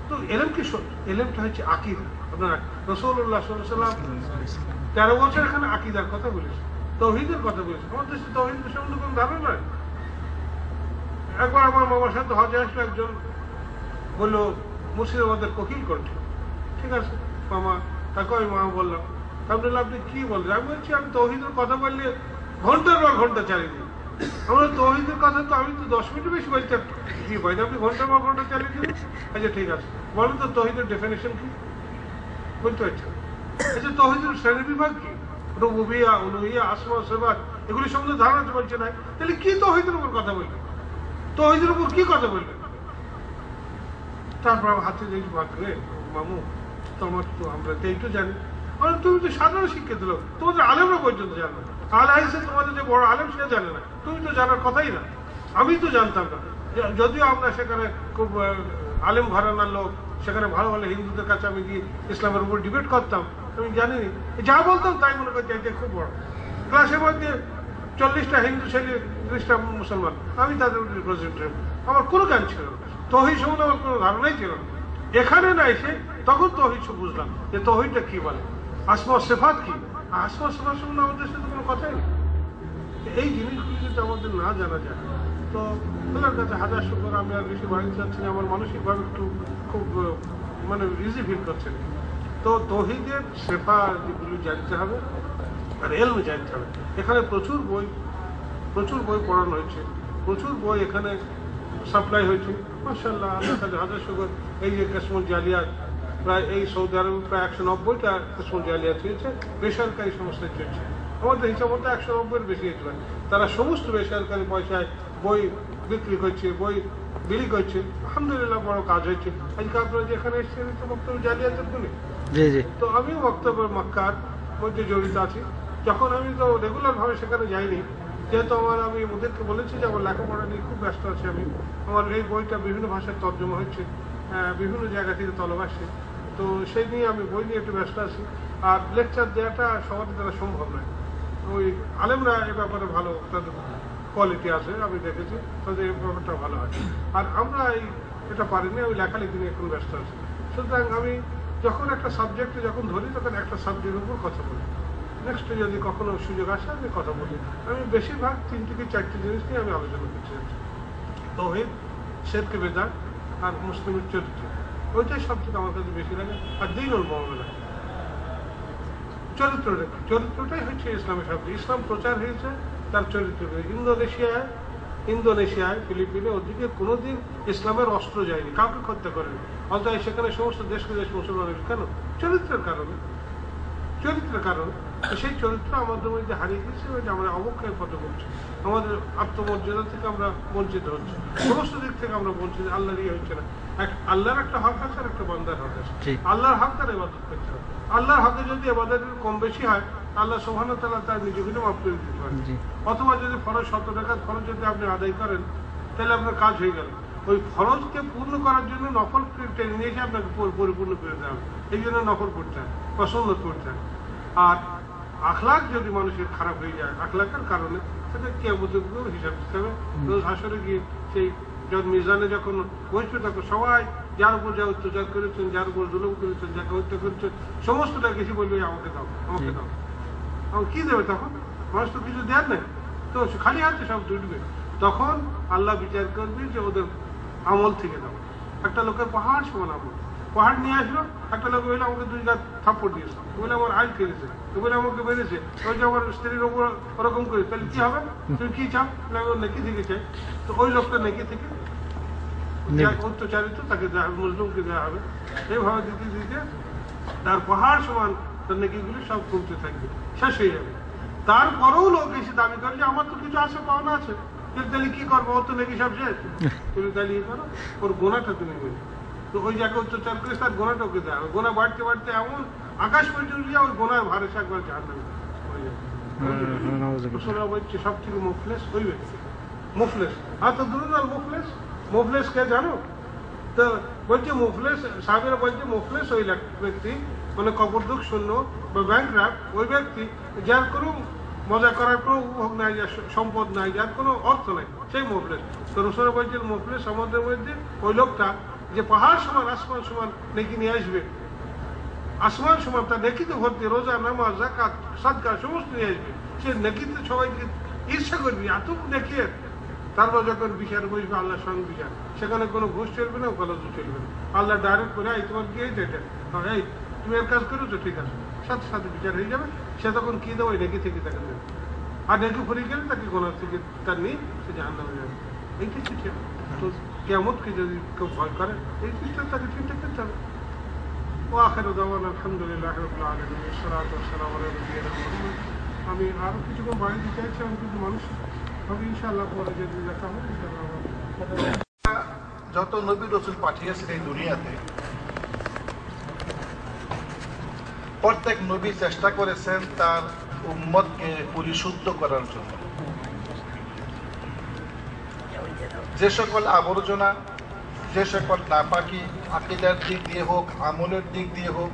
তো এলেম কি? এলেমটা হচ্ছে আকীদা। আপনার রাসূলুল্লাহ সাল্লাল্লাহু আলাইহি ওয়াসাল্লাম 13 বছর এখানে আকীদার কথা বলেছে, তাওহীদের কথা বলেছে। আমাদের দেশে তাওহীদ সম্বন্ধে কোনো ধারণা নাই। একবার আমার মামার সাথে হজে আসলো একজন, বললো মুর্শিদাবাদের কোকিল কণ্ঠে। ঠিক আছে মামা, তাকে আমি মামা বললাম, তারপরে আপনি কি বললেন? আমি বলছি আমি তাওহীদের কথা বললে ঘন্টার পর ঘন্টা চালিয়ে দিই। আমরা তাওহীদের কথা তো আমি তো 10 মিনিট বেশি বলছি। কি ভাই, আপনি ঘন্টার পর ঘন্টা চালিয়ে দিবেন? আচ্ছা ঠিক আছে, বলেন তো তাওহীদের ডেফিনেশন কি? বলতে পারছেন? আচ্ছা, তাওহীদের শ্রেণী বিভাগ কি? রুবুবিয়্যাহ, উলুহিয়্যাহ, আসমা সিফাত, এগুলি সম্বন্ধে ধারণা বলছে না। তাহলে কি তাওহীদের উপর কথা বলবেন? তাওহীদের উপর কি কথা বলবেন? তারপর হাতে দেখি ভাগরে মামু, তোমার তো আমরা তো এইটু জানি। তুমি তো সাধারণ শিক্ষিত লোক, তোমাদের আলেমরা পর্যন্ত জানো না। আহলে হাদিসে তোমাদের যে বড় আলেম সে জানে না, তুমি তো জানার কথাই না। আমি তো জানতাম না, যদিও আমরা সেখানে খুব আলেম ঘরানার লোক, সেখানে ভালো ভালো হিন্দুদের কাছে আমি গিয়ে ইসলামের উপর ডিবেট করতাম। আমি জানিনি, যা বলতাম তাই মনে করছি যে খুব বড়। ক্লাসের মধ্যে 40টা হিন্দু ছেলে, 30টা মুসলমান, আমি তাদের রিপ্রেজেন্টেটিভ। আমার কোনো জ্ঞান ছিল না, তাওহীদ সম্বন্ধে আমার কোনো ধারণাই ছিল না। এখানে না এসে তখন তাওহীদ বুঝলাম যে তাওহীদটা কি বলে, আসমা সিফাত কি। আসমা সিফাত সম্বন্ধে আমাদের সাথে কোনো কথাই নেই। এই জিনিসগুলি যদি আমাদের না জানা যায়, তো আল্লাহর কাছে হাজার শুকর। আমি আর বেশি বাড়িতে যাচ্ছি না, আমার মানসিকভাবে একটু খুব মানে ইজি ফিল করছে। তো তাওহীদের সিফা যেগুলি জানতে হবে আর এলম জানতে হবে। এখানে প্রচুর বই পড়ানো হয়েছে, প্রচুর বই এখানে সাপ্লাই হয়েছে। মাশাআল্লাহ, আল্লাহর কাছে হাজার শুকর। এই যে কাসমুল জালিয়াত, প্রায় এই সৌদি আরবে প্রায় 190টা কাসমুল জালিয়াত হয়েছে, বেসরকারি সংস্থায় চলছে। আমাদের হিসাব মতো 190-এর বেশি হয়েছিল। তারা সমস্ত বেসরকারি পয়সায় বই বিক্রি করছে, বই বিলি করছে। আলহামদুলিল্লাহ, বড় কাজ হয়েছে। আজকে আপনারা যেখানে এসেছেন তো বক্তব্য জালিয়াতের গুণে। তো আমিও বক্তব্য মক্কার মধ্যে জড়িত আছি। যখন আমি তো রেগুলার ভাবে সেখানে যাইনি, যেহেতু আমি ওদেরকে বলেছি যে আমার লেখাপড়া নিয়ে খুব ব্যস্ত আছি। আমার এই বইটা বিভিন্ন ভাষায় তর্জমা হচ্ছে, বিভিন্ন জায়গা থেকে তলব আসছে। তো সেই নিয়ে আমি বই নিয়ে একটু ব্যস্ত আছি। আর লেকচার দেওয়াটা সবার দ্বারা সম্ভব নয়। ওই আলেমরা এ ব্যাপারে ভালো, তাদের কোয়ালিটি আছে, আমি দেখেছি, তাদের এই ব্যাপারটা ভালো আছে। আর আমরা এটা পারিনি, আমি লেখালেখি নিয়ে এখন ব্যস্ত আছি। সুতরাং আমি যখন একটা সাবজেক্টে যখন ধরি, তখন একটা সাবজেক্টের উপর কথা বলি। নেক্সট যদি কখনো সুযোগ আসে আমি কথা বলি। আমি বেশিরভাগ 3 থেকে 4টি জিনিস নিয়ে আমি আলোচনা করতে চাচ্ছি। তাওহীদ, শিরক, বিদআত আর মুসলিমের চরিত্র। ওইটাই সব থেকে আমার কাছে বেশি লাগে। আর দ্বীনুল মুআমালা, চরিত্রটাই হচ্ছে ইসলামের শব্দ। ইসলাম প্রচার হয়েছে তার চরিত্র। ইন্দোনেশিয়ায়, ফিলিপিনে, ওদিকে কোনোদিন ইসলামের অস্ত্র যায়নি, কাউকে হত্যা করেনি। অন্তত সেখানে সমস্ত দেশকে দেশ মুসলমান। কেন? চরিত্রের কারণে। সেই চরিত্র আমাদের মধ্যে হারিয়ে গেছে, আমরা অবক্ষয়ের পথে বলছি। আমাদের আত্মমর্যাদা থেকে আমরা বঞ্চিত হচ্ছি, সমস্ত দিক থেকে আমরা বঞ্চিত। আল্লাহর হচ্ছে না। আল্লাহর একটা হক আছে আর একটা বান্দার হক আছে। আল্লাহর হক তার ইবাদত করতে হবে। আল্লাহর হকে যদি ইবাদতের কম বেশি হয়, আল্লাহ সুবহানাহু ওয়া তাআলা তার নিজেকে মাফ করে দিতে পারেন। অথবা যদি ফরজ 100 টাকা ফরজ যদি আপনি আদায় করেন, তাহলে আপনার কাজ হয়ে গেল। ওই ফরজকে পূর্ণ করার জন্য নফল টেনে নিয়ে এসে আপনাকে পরিপূর্ণ করে দেওয়া হবে। এই জন্য নফল করতে হয়, পছন্দ করতে হয়। আর আখলাক যদি মানুষের খারাপ হয়ে যায়, আখলাকের কারণে সেটা কিয়ামতের হিসাব দিতে হবে। রোজ হাসরে গিয়ে সেই যখন মিজানে যখন বসবে তখন সবাই যার উপর যা অত্যাচার করেছেন, যার উপর জুলুম করেছেন, যাকে হত্যা করেছেন, সমস্তটা কিছু বলবে আমাকে দাও, আমাকে দাও। আমার কি দেবে তখন? মানুষ তো কিছু দেন না, তো খালি হাতে সব জুটবে। তখন আল্লাহ বিচার করবে যে ওদের আমল থেকে দাও। একটা লোকের পাহাড় সমান আমল, পাহাড় নিয়ে আসলো, একটা লোক বলে আমাকে 2 গাছ থাপ্পড় দিয়েছে, বলে আমার আয় ফেলেছে, বলে আমাকে বেড়েছে, ওই যে আমার স্ত্রীর ওপর ওরকম করে, তাহলে কি হবে? তুমি কি চাও? নেকি থেকে চাই। তো ওই লোকটা নেকি থেকে অত্যাচারিত তাকে দেওয়া হবে, মুসলিমকে দেওয়া হবে। এইভাবে দিতে দিতে তার পাহাড় সমান তার নেকিগুলি সব কমতে থাকবে, শেষ হয়ে যাবে। তারপরেও লোক এসে দাবি করে যে আমার তো কিছু আছে, পাওনা আছে, তাহলে কি করবো? ওর তো নাকি সব শেষ। তুমি তাহলে ইয়ে করো, ওর গোনাটা তুমি নেবে। তো ওই যাকে অত্যাচার করে তার গোনাটা ওকে দেওয়া হবে। গোনা বাড়তে বাড়তে এমন আকাশ পর্যন্ত যা ওই গোনার ভারে সে একবার জাহান্নামে হয়ে যাবে। সব থেকে মুফলেস ওই ব্যক্তি, মুফলেস। আর তো দূর মুফলেস, মুফলেস কে জানো? তো বলছে মুফলেস, সাহেবেরা বলছে মুফলেস ওই ব্যক্তি, মানে কবরদুক শূন্য বা ব্যাংকরাপ্ট ওই ব্যক্তি যার কোনো মজা করার কোনো উপভোগ নাই, যার সম্পদ নাই, যার কোনো অর্থ নাই, সেই মুফলেস। তো রসুল বলছেন মুফলেস আমাদের মধ্যে ওই লোকটা যে পাহাড় সমান আসমান সমান নেকি নিয়ে আসবে, আসমান সমান তার নেকিতে ভর্তি, রোজা, নামাজ, যাকাত, সাদকা সমস্ত নিয়ে আসবে। সে নেকিতে সবাইকে ঈর্ষা করবি, এত নেকি। তারপর যখন বিচার বসবে আল্লাহর সঙ্গে বিচার, সেখানে কোনো ঘুষ চলবে না, গলদ চলবে না। আল্লাহ ডাইরেক্ট করে এই তোমার কি হয়েছে, এটা এই তুমি এর কাজ করেছো, ঠিক আছে, সাথে সাথে বিচার হয়ে যাবে। সে তখন কি দেবো, ওই নেকি থেকে তাকে দেবে। আর নেকি ফুরিয়ে গেলে তাকে গোনার থেকে তার নেই, সে জাহান্নামে যাবে। এইটা ঠিক। তো কিয়ামতকে যদি কেউ ভয় করে, এই চিন্তা তাকে চিন্তা করতে হবে। وآخر دعوانا الحمد لله رب العالمين والصلاة والسلام على نبينا محمد। আমি আরো কিছুক্ষণ বাড়ি দিতে চাইছি, আমি কিন্তু মানুষ হবে ইনশাআল্লাহ পরে যদি দেখা হবে ইনশাআল্লাহ। যত নবী রাসূল পাঠিয়েছেন এই দুনিয়াতে, প্রত্যেক নবী চেষ্টা করেছেন তার উম্মতকে পরিশুদ্ধ করার জন্য। যে সকল আবর্জনা, যে সকল নাপাকি আকীদার দিক দিয়ে হোক, আমলের দিক দিয়ে হোক,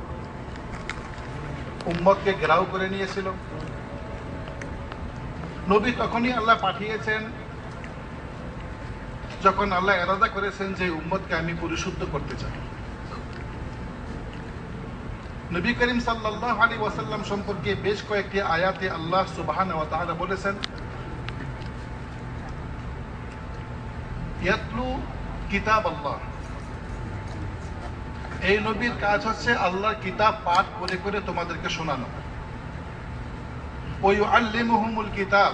উম্মতকে ঘেরাও করে নিয়েছিল, নবী তখনই আল্লাহ পাঠিয়েছেন যখন আল্লাহ ইরাদা করেছেন যে উম্মতকে আমি পরিশুদ্ধ করতে চাই। নবী করিম সাল্লাল্লাহু আলাইহি ওয়াসাল্লাম সম্পর্কে বেশ কয়েকটি আয়াতে আল্লাহ সুবহানাহু ওয়া তাআলা বলেছেন, ইয়াতলু কিতাব আল্লাহ। এই নবীর কাজ হচ্ছে আল্লাহর কিতাব পাঠ করে করে তোমাদেরকে শোনানো। ওয়া ইউআল্লিমুহুমুল কিতাব,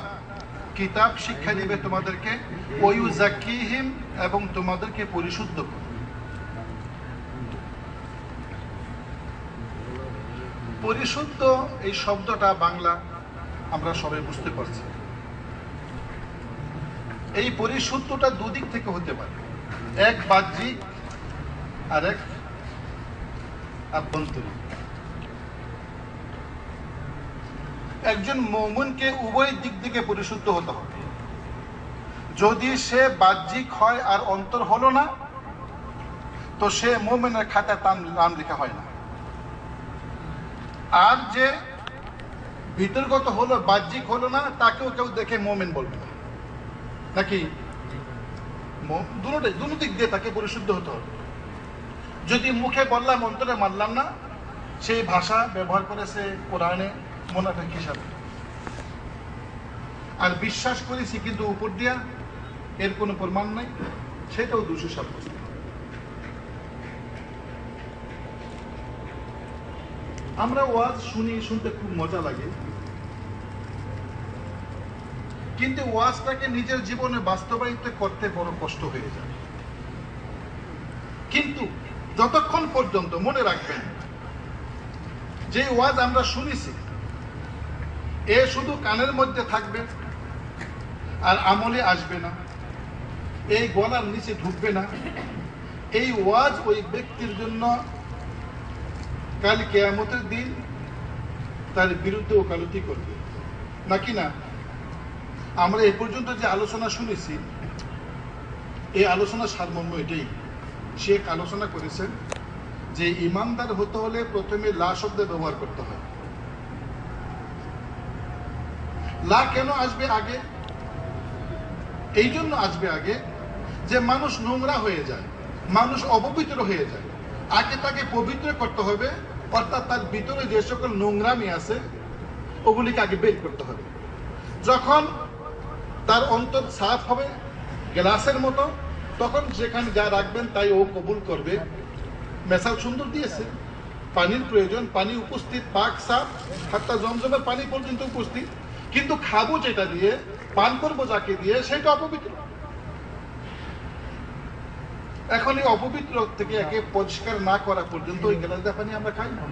কিতাব শিক্ষা দিবে তোমাদেরকে। ওয়া ইউযাক্কিহিম, এবং তোমাদেরকে পরিশুদ্ধ করবে। পরিশুদ্ধ এই শব্দটা বাংলা আমরা সবাই বুঝতে পারছি। এই পরিশুদ্ধটা দুদিক থেকে হতে পারে, এক বাহ্যিক আর এক আভ্যন্তরীণ। একজন মুমিনকে উভয় দিক থেকে পরিশুদ্ধ হতে হবে। যদি সে বাহ্যিক হয় আর অন্তর হলো না, তো সে মুমিনের খাতায় তার নাম লেখা হয় না। আর যে ভিতরগত হলো, বাহ্যিক হলো না, তাকেও কেউ দেখে মুমিন বলবে না, নাকি? দুটো দিক দিয়ে তাকে পরিশুদ্ধ হতে হবে। যদি মুখে বললাম অন্তরে মানলাম না, সেই ভাষা ব্যবহার করেছে কোরআনে মোনাফিক হিসাবে, আর বিশ্বাস করেছি কিন্তু উপর দিয়া এর কোনো প্রমাণ নাই, সেটাও দোষী সাব্যস্ত। আমরা ওয়াজ শুনতে খুব মজা লাগে, কিন্তু ওয়াজটাকে নিজের জীবনে বাস্তবায়িত করতে বড় কষ্ট হয়ে যায়। কিন্তু যতক্ষণ পর্যন্ত মনে রাখবেন যে ওয়াজ আমরা শুনেছি এ শুধু কানের মধ্যে থাকবে আর আমলে আসবে না, এই গলার নিচে ঢুকবে না, এই ওয়াজ ওই ব্যক্তির জন্য কাল কিয়ামতের দিন তার বিরুদ্ধে ওকালতি করবে, নাকি না? আমরা এ পর্যন্ত যে আলোচনা শুনেছি, এই আলোচনার সারমর্ম এটাই। শেখ আলোচনা করেছেন যে ইমানদার হতে হলে প্রথমে লা শব্দ ব্যবহার করতে হয়। লা কেন আসবে আগে? এই জন্য আসবে আগে যে মানুষ নোংরা হয়ে যায়, মানুষ অপবিত্র হয়ে যায়, আগে তাকে পবিত্র করতে হবে, অর্থাৎ তার ভিতরে যে সকল নোংরামি আছে ওগুলিকে আগে বের করতে হবে। যখন তার অন্তর সাফ হবে গ্লাসের মতো, তখন সেখানে যা রাখবেন তাই ও কবুল করবে। মেসাল সুন্দর দিয়েছে, পানির প্রয়োজন, পানি উপস্থিত, পাক সাফ, হাত্তা জমজমের পানি পর্যন্ত উপস্থিত, কিন্তু খাবো যেটা দিয়ে, পান করবো যাকে দিয়ে, সেটা অপবিত্র। এখন এই অপবিত্র থেকে একে পরিষ্কার না করা পর্যন্ত ওই গ্লাস পানি আমরা খাই না,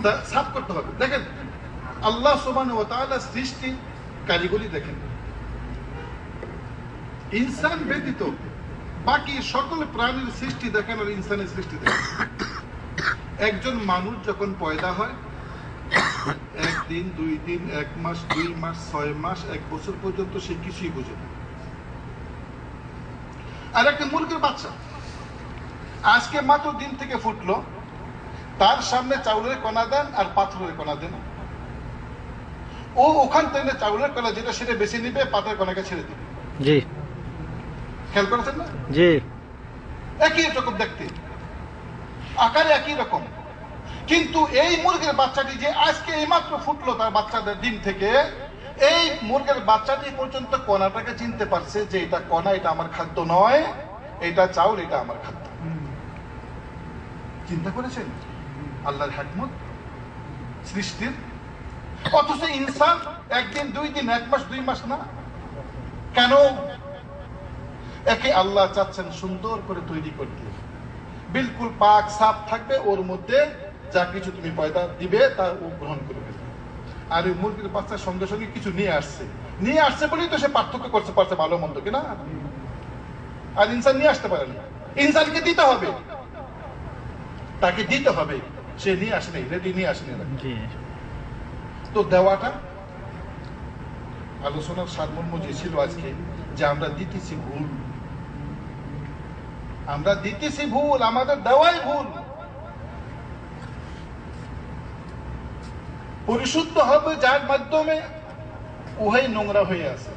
তা সাফ করতে হবে। দেখেন আল্লাহ সুবহানাহু ওয়া তাআলা সৃষ্টি কারিগরি দেখেন, ইনসান ব্যতীত বাকি সকল প্রাণীর সৃষ্টি দেখেন আর ইনসানের সৃষ্টি দেখেন। একজন মানুষ যখন পয়দা হয়, 1 দিন 2 দিন 1 মাস 2 মাস 6 মাস 1 বছর পর্যন্ত সে কিছুই বোঝে না। আর একটা মুরগির বাচ্চা আজকে মাত্র দিন থেকে ফুটলো, তার সামনে চাউলের কণা দেন আর পাথরের কণা দেন, ও ওখান থেকে চাউলের কণা যেটা সেটা বেছে নিবে, পাথরের কণাকে ছেড়ে দিবে। জি, খেয়াল করেছেন না? জি, একই রকম দেখতে, আকারে একই রকম, কিন্তু এই মুরগির বাচ্চাটি যে আজকে এইমাত্র ফুটলো তার বাচ্চাদের ডিম থেকে, এই মুরগির বাচ্চাটি পর্যন্ত কণাটাকে চিনতে পারছে যে এটা কণা, এটা আমার খাদ্য নয়, এটা চাউল, এটা আমার খাদ্য। চিন্তা করেছেন আল্লাহর হিকমত সৃষ্টির? অথচ ইনসান 1 দিন 2 দিন 1 মাস 2 মাস না কেন? একে আল্লাহ চাচ্ছেন সুন্দর করে তৈরি করতে, বিলকুল পাক সাফ থাকবে, ওর মধ্যে যা কিছু তুমি পয়দা দিবে তা ও গ্রহণ করবে। আর ওই মুরগির বাচ্চার সঙ্গে সঙ্গে কিছু নিয়ে আসছে বলেই তো সে পার্থক্য করতে পারছে ভালো মন্দ কিনা। আর ইনসান নিয়ে আসতে পারে না, ইনসানকে দিতে হবে, তাকে দিতে হবে, সে নিয়ে আসেনি, রেডি নিয়ে আসেনি। তো দেওয়াটা আলোচনার সারমর্ম যে ছিল আজকে, যে আমরা দিতেছি ভুল, আমরা দিতেছি ভুল, আমাদের দেওয়াই ভুল। পরিশুদ্ধ হবে যার মাধ্যমে উহাই নোংরা হয়ে আছে।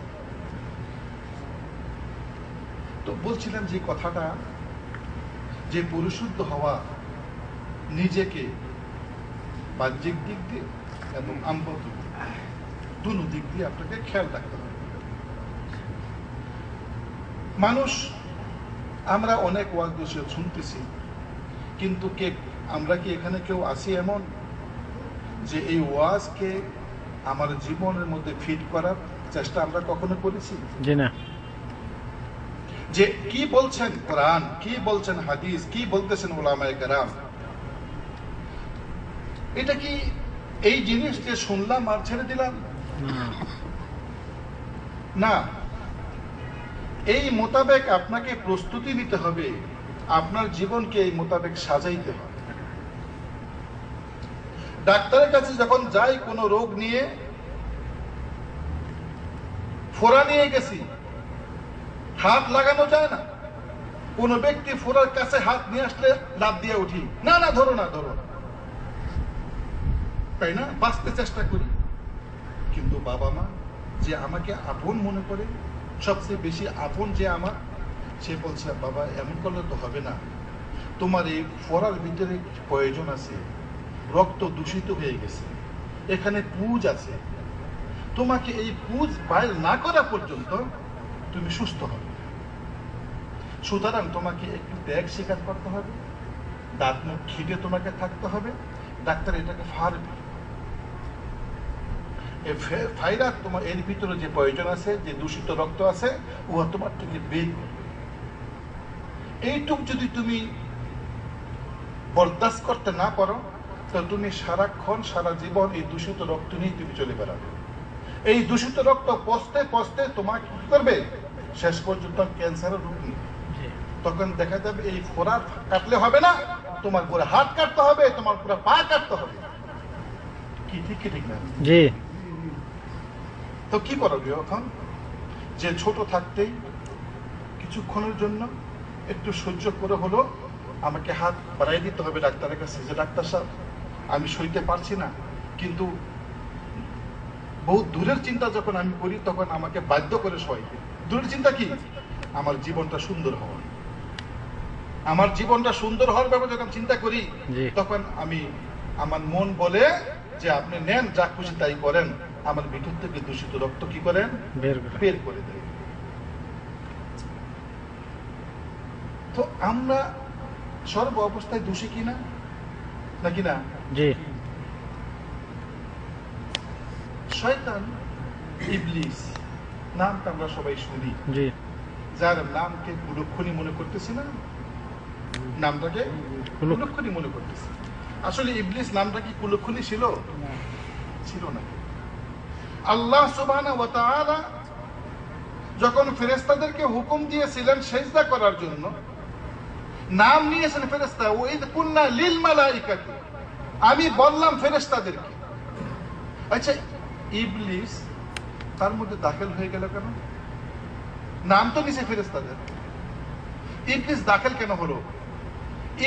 তো বলছিলাম যে কথাটা, যে পরিশুদ্ধ হওয়া নিজেকে বাহ্যিক দিক দিয়ে এবং আন্তরিক দুনো দিক দিয়ে আপনাকে খেয়াল রাখতে হবে। মানুষ, আমরা অনেক ওয়াজ বসে শুনতেছি, কিন্তু আমরা কি এখানে কেউ আছি এমন যে এই ওয়াজকে আমার জীবনের মধ্যে ফিট করার চেষ্টা আমরা কখনো করেছি? জি না। যে কি বলছেন কোরআন, কি বলছেন হাদিস, কি বলতেছেন উলামায়ে কেরাম, এটা কি এই জিনিস যে শুনলাম আর ছেড়ে দিলাম না, এই মোতাবেক আপনাকে প্রস্তুতি নিতে হবে, আপনার জীবনকে এই মোতাবেক সাজাইতে হবে। ডাক্তারের কাছে যখন যাই কোনো রোগ নিয়ে, ফোড়া নিয়ে গেছি, হাত লাগানো যায় না, কোন ব্যক্তি ফোড়ার কাছে হাত নিয়ে আসলে লাফ দিয়ে উঠি, না না ধরো না, ধরো না, তাই না? বাঁচতে চেষ্টা করি। কিন্তু বাবা মা যে আমাকে আপন মনে করে, সবচেয়ে বেশি আপন যে আমার, সে বলছে বাবা এমন করলে তো হবে না, তোমার এই ফোড়ার ভিতরে প্রয়োজন আছে, রক্ত দূষিত হয়ে গেছে, এখানে পুজ আছে, তোমাকে এই পুজ বাইর না করা পর্যন্ত তুমি সুস্থ হবে। সুতরাং তোমাকে একটু ত্যাগ স্বীকার করতে হবে, দাঁত মুখ খিটে তোমাকে থাকতে হবে। ডাক্তার এটাকে ফাড়বে, ফাইরা তোমার এর ভিতরে যে প্রয়োজন আছে, যে দূষিত রক্ত আছে, ও তোমার থেকে বের করবে। এইটুক যদি তুমি বরদাস্ত করতে না পারো, তো তুমি সারাক্ষণ সারা জীবন এই দূষিত রক্ত নিয়ে তুমি চলে বেড়াবে। এই দূষিত রক্ত পচতে পচতে তোমাকে কি করবে, শেষ পর্যন্ত ক্যান্সারের রূপ নিবে। তখন দেখা যাবে এই ফোড়া কাটলে হবে না, তোমার পুরো হাত কাটতে হবে, তোমার পুরো পা কাটতে হবে। কি ঠিক কি ঠিক না? জি। তো কি করবে এখন? যে ছোট থাকতেই কিছুক্ষণের জন্য একটু সহ্য করে হলো আমাকে হাত বাড়াই দিতে হবে ডাক্তারের কাছে, যে ডাক্তার সাহেব আমি সইতে পারছি না। কিন্তু বহু দূরের চিন্তা যখন আমি করি, তখন আমাকে বাধ্য করে শোয়াই। দূরের চিন্তা কি? আমার জীবনটা সুন্দর হওয়া। আমার জীবনটা সুন্দর হওয়ার ব্যাপারে যখন চিন্তা করি, তখন আমার মন বলে যে আপনি নেন, যা খুশি তাই করেন, আমার ভিতর থেকে দূষিত রক্ত কি করেন, বের করে দেন। তো আমরা সর্ব অবস্থায় দোষী কিনা, নাকি না? শয়তান, ইবলিস নামটা আমরা সবাই শুনি, যার নামকে কুলক্ষণী মনে করতেছি না, নামটাকে কুলক্ষণী মনে করতেছি। আসলে ইবলিস নামটা কি কুলক্ষণী ছিল? ছিল না। আল্লাহ সুবহানাহু ওয়া তাআলা যখন ফেরেশতাদেরকে হুকুম দিয়েছিলেন সিজদা করার জন্য, নাম নিয়েছেন ফেরেশতা, ওয়াইদ কুননা লিল মালাইকাতি, আমি বললাম ফেরেশতাদেরকে। আচ্ছা, ইবলিস তার মধ্যে দাখিল হয়ে গেল কেন? নাম তো নিছে ফেরেশতাদের, ইবলিস দাখিল কেন হলো?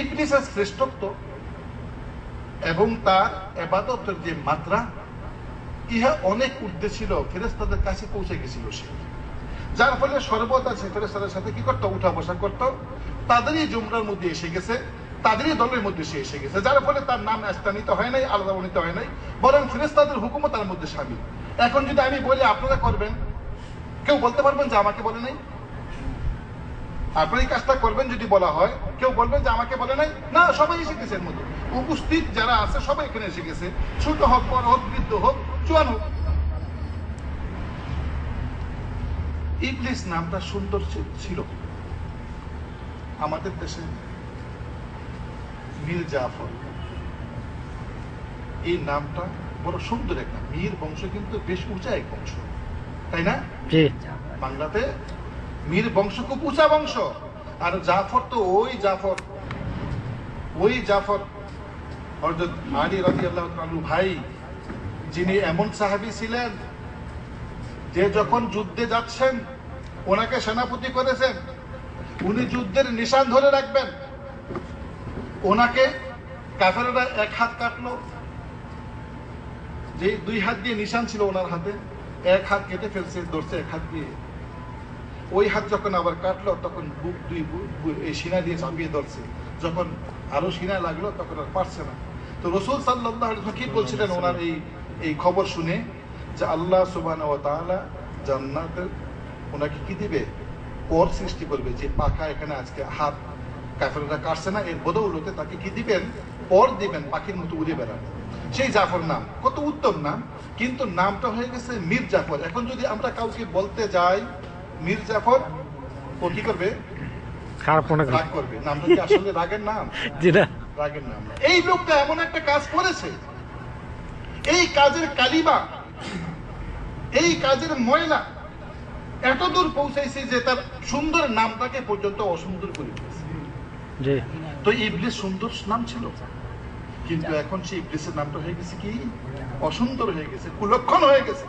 ইবলিসের শ্রেষ্ঠত্ব এবং তার ইবাদতের যে মাত্রা, ইহা অনেক ঊর্ধ্বে ছিল, ফেরেশতাদের কাছে পৌঁছে গেছিল সে, যার ফলে সর্বদা সে ফেরেশতাদের সাথে কি করতো, উঠা বসা করতো, তাদেরই জুমরার মধ্যে এসে গেছে, তাদেরই দলের মধ্যে সে এসে গেছে, যার ফলে তার নাম স্থানিত হয় নাই, আলাদা বর্ণিত হয় নাই, বরং ফেরেশতাদের হুকুমও তার মধ্যে শামিল। এখন যদি আমি বলি আপনারা করবেন, কেউ বলতে পারবেন যে আমাকে বলে নাই? আপনার এই কাজটা করবেন যদি বলা হয়, কেউ বলবেন যে আমাকে বলে নাই? না, সবাই এসে গেছে, এর মধ্যে উপস্থিত যারা আছে সবাই এখানে এসে গেছে, ছোট হোক, বড় হোক, বৃদ্ধ হোক, জোয়ান হোক। ইবলিস নামটা সুন্দর ছিল। আমাদের দেশে মীর জাফর, এই নামটা বড় সুন্দর একটা, মীর বংশ কিন্তু বেশ উঁচা এক বংশ, তাই না? বাংলাতে মীর বংশ খুব উঁচা বংশ। আর জাফর তো ওই জাফর হযরত আলী রাদিয়াল্লাহু তাআলা ভাই, যিনি এমন সাহাবী ছিলেন যে যখন যুদ্ধে যাচ্ছেন ওনাকে সেনাপতি করেছেন, উনি যুদ্ধের নিশান ধরে রাখবেন, ওনাকে কাফেররা এক হাত কাটলো, যে দুই হাত দিয়ে নিশান ছিল ওনার হাতে, এক হাত কেটে ফেলছে, ধরছে এক হাত দিয়ে, ওই হাত যখন আবার কাটলো তখন বুক এই সিনা দিয়ে চাপিয়ে ধরছে, যখন আরো সিনা লাগলো তখন আর পারছে না। তো রাসূল সাল্লাল্লাহু আলাইহি ওয়াসাল্লাম কি বলছিলেন ওনার এই খবর শুনে, যে আল্লাহ সুবহানাহু ওয়া তাআলা জান্নাতে ওনাকে কি দিবে, পর সৃষ্টি করবে, যে পাখা এখানে আজকে হাত কাফেররা কাটছে না, এর বদৌলতে তাকে কি দিবেন, পর দিবেন, পাখির মতো উড়ে বেড়াবে। সেই জাফর নাম কত উত্তম নাম, কিন্তু নামটা হয়ে গেছে মীর জাফর। এখন যদি আমরা কাউকে বলতে যাই মীর জাফর, ও কি করবে, রাগ করবে। নামটা কি আসলে রাগের নাম? রাগের নাম। এই লোকটা এমন একটা কাজ করেছে, এই কাজের কালিমা, এই কাজের ময়লা এত দূর পৌঁছাইছে যে তার সুন্দর নামটাকে পর্যন্ত অসুন্দর করে দিয়েছে। তো ইবলিস সুন্দর নাম ছিল, কিন্তু এখন সেই ইবলিসের নামটা হয়ে গেছে কি, অসুন্দর হয়ে গেছে, কুলক্ষণ হয়ে গেছে।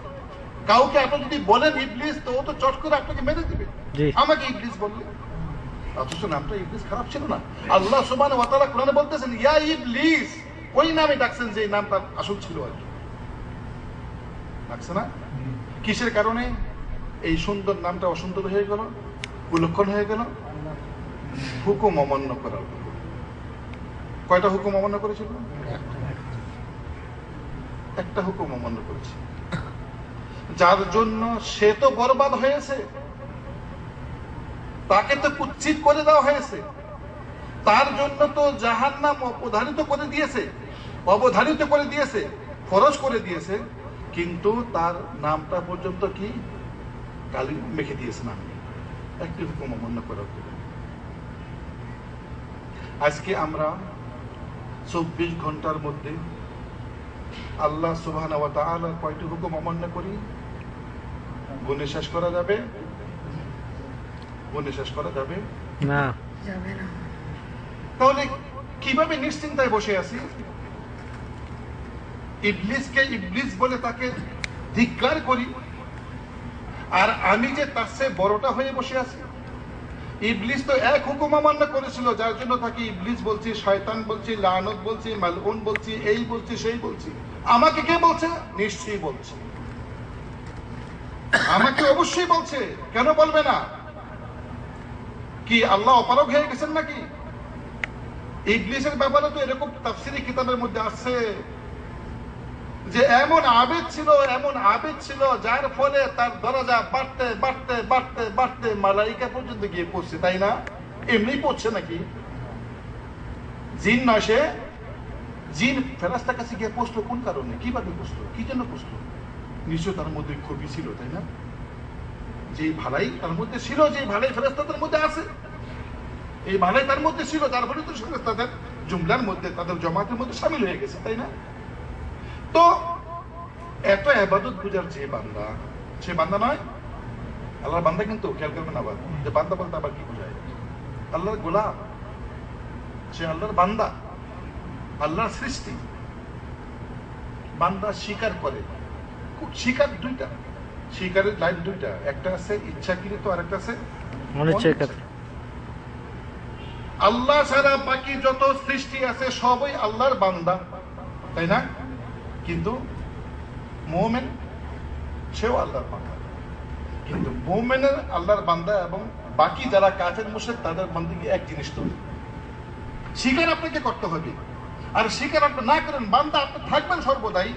কাউকে আপনি যদি বলেন ইবলিস, তো ও তো চট করে আপনাকে মেরে দিবে, আমাকে ইবলিস বললে, অথচ নামটা ইবলিস খারাপ ছিল না। আল্লাহ সুবহানাহু ওয়া তাআলা কোরআনে বলতেছেন ইয়া ইবলিস, ওই নামে ডাকছেন যে নামটা আসল ছিল আর কি, ডাকছে না? কিসের কারণে এই সুন্দর নামটা অসুন্দর হয়ে গেল, কুলক্ষণ হয়ে গেল? হুকুম অমান্য করার। কয়টা হুকুম অমান্য করেছিল? একটা হুকুম অমান্য করেছে, যার জন্য সে তো বরবাদ হয়েছে, তাকে তো কুচ্ছিত করে দেওয়া হয়েছে, তার জন্য তো জাহান্নাম অবধারিত করে দিয়েছে, ফরজ করে দিয়েছে, কিন্তু তার নামটা পর্যন্ত কি গালি মেখে দিয়েছে নাম, একটি হুকুম অমান্য করার জন্য। আজকে আমরা 24 ঘন্টার মধ্যে আল্লাহ সুবহানাহু ওয়া তাআলার কয়টি হুকুম অমান্য করি, গুণে শেষ করা যাবে? গুণে শেষ করা যাবে না, যাবে না। তাহলে কিভাবে নিশ্চিন্তায় বসে আছি? ইবলিসকে ইবলিস বলে তাকে ধিক্কার করি, আর আমি যে তার চেয়ে বড়টা হয়ে বসে আছি। ইবলিস তো এক হুকুম অমান্য করেছিল, যার জন্য তাকে ইবলিস বলছি, শয়তান বলছি, লানত বলছি, মালউন বলছি, এই বলছি, সেই বলছি। আমাকে কে বলছে? নিশ্চয়ই বলছে, আমাকে অবশ্যই বলছে, কেন বলবে না? কি আল্লাহ অপারগ হয়ে গেছেন নাকি? ইবলিসের ব্যাপারে তো এরকম তাফসীরি কিতাবের মধ্যে আছে যে এমন আবেদ ছিল যার ফলে তার দরজা বাড়তে বাড়তে বাড়তে বাড়তে মালাইকা পর্যন্ত গিয়ে পৌঁছছে, তাই না? এমনি পৌঁছছে নাকি? জিন নয় সে, জিন ফেরেশতার কাছে গিয়ে পৌঁছলো কোন কারণে, কিভাবে পৌঁছলো, কি জন্য পৌঁছলো? নিশ্চয় তার মধ্যে খুবই ছিল, তাই না? যে ভালাই তার মধ্যে ছিল, যে ভালাই ফেরেশতাদের মধ্যে আছে, এই ভালাই তার মধ্যে ছিল, যার ফলে তো ফেরেশতাদের জুমলার মধ্যে, তাদের জমাতের মধ্যে শামিল হয়ে গেছে, তাই না? তো এত ইবাদত গুজার যে বান্দা, সে বান্দা নয়, আল্লাহর বান্দা। কিন্তু খেয়াল করবেন আবার যে বান্দা বলতে আবার কি বোঝায়? আল্লাহর গোলাম, সে আল্লাহর বান্দা, আল্লাহর সৃষ্টি। বান্দা স্বীকার করে, স্বীকার দুইটা, স্বীকারের লাইন দুইটা, একটা আছে ইচ্ছাকৃত আর একটা আছে অনিচ্ছাকৃত। আল্লাহ ছাড়া বাকি যত সৃষ্টি আছে সবই আল্লাহর বান্দা, তাই না? কিন্তু মুমিন সেও আল্লাহর বান্দা, কিন্তু মুমিনের আল্লাহর বান্দা এবং বাকি যারা কাফের মুশরিক তাদের বান্দাগি এক জিনিস তো। স্বীকার আপনাকে করতে হবে, আর স্বীকার আপনি না করেন বান্দা আপনি থাকবেন সর্বদাই,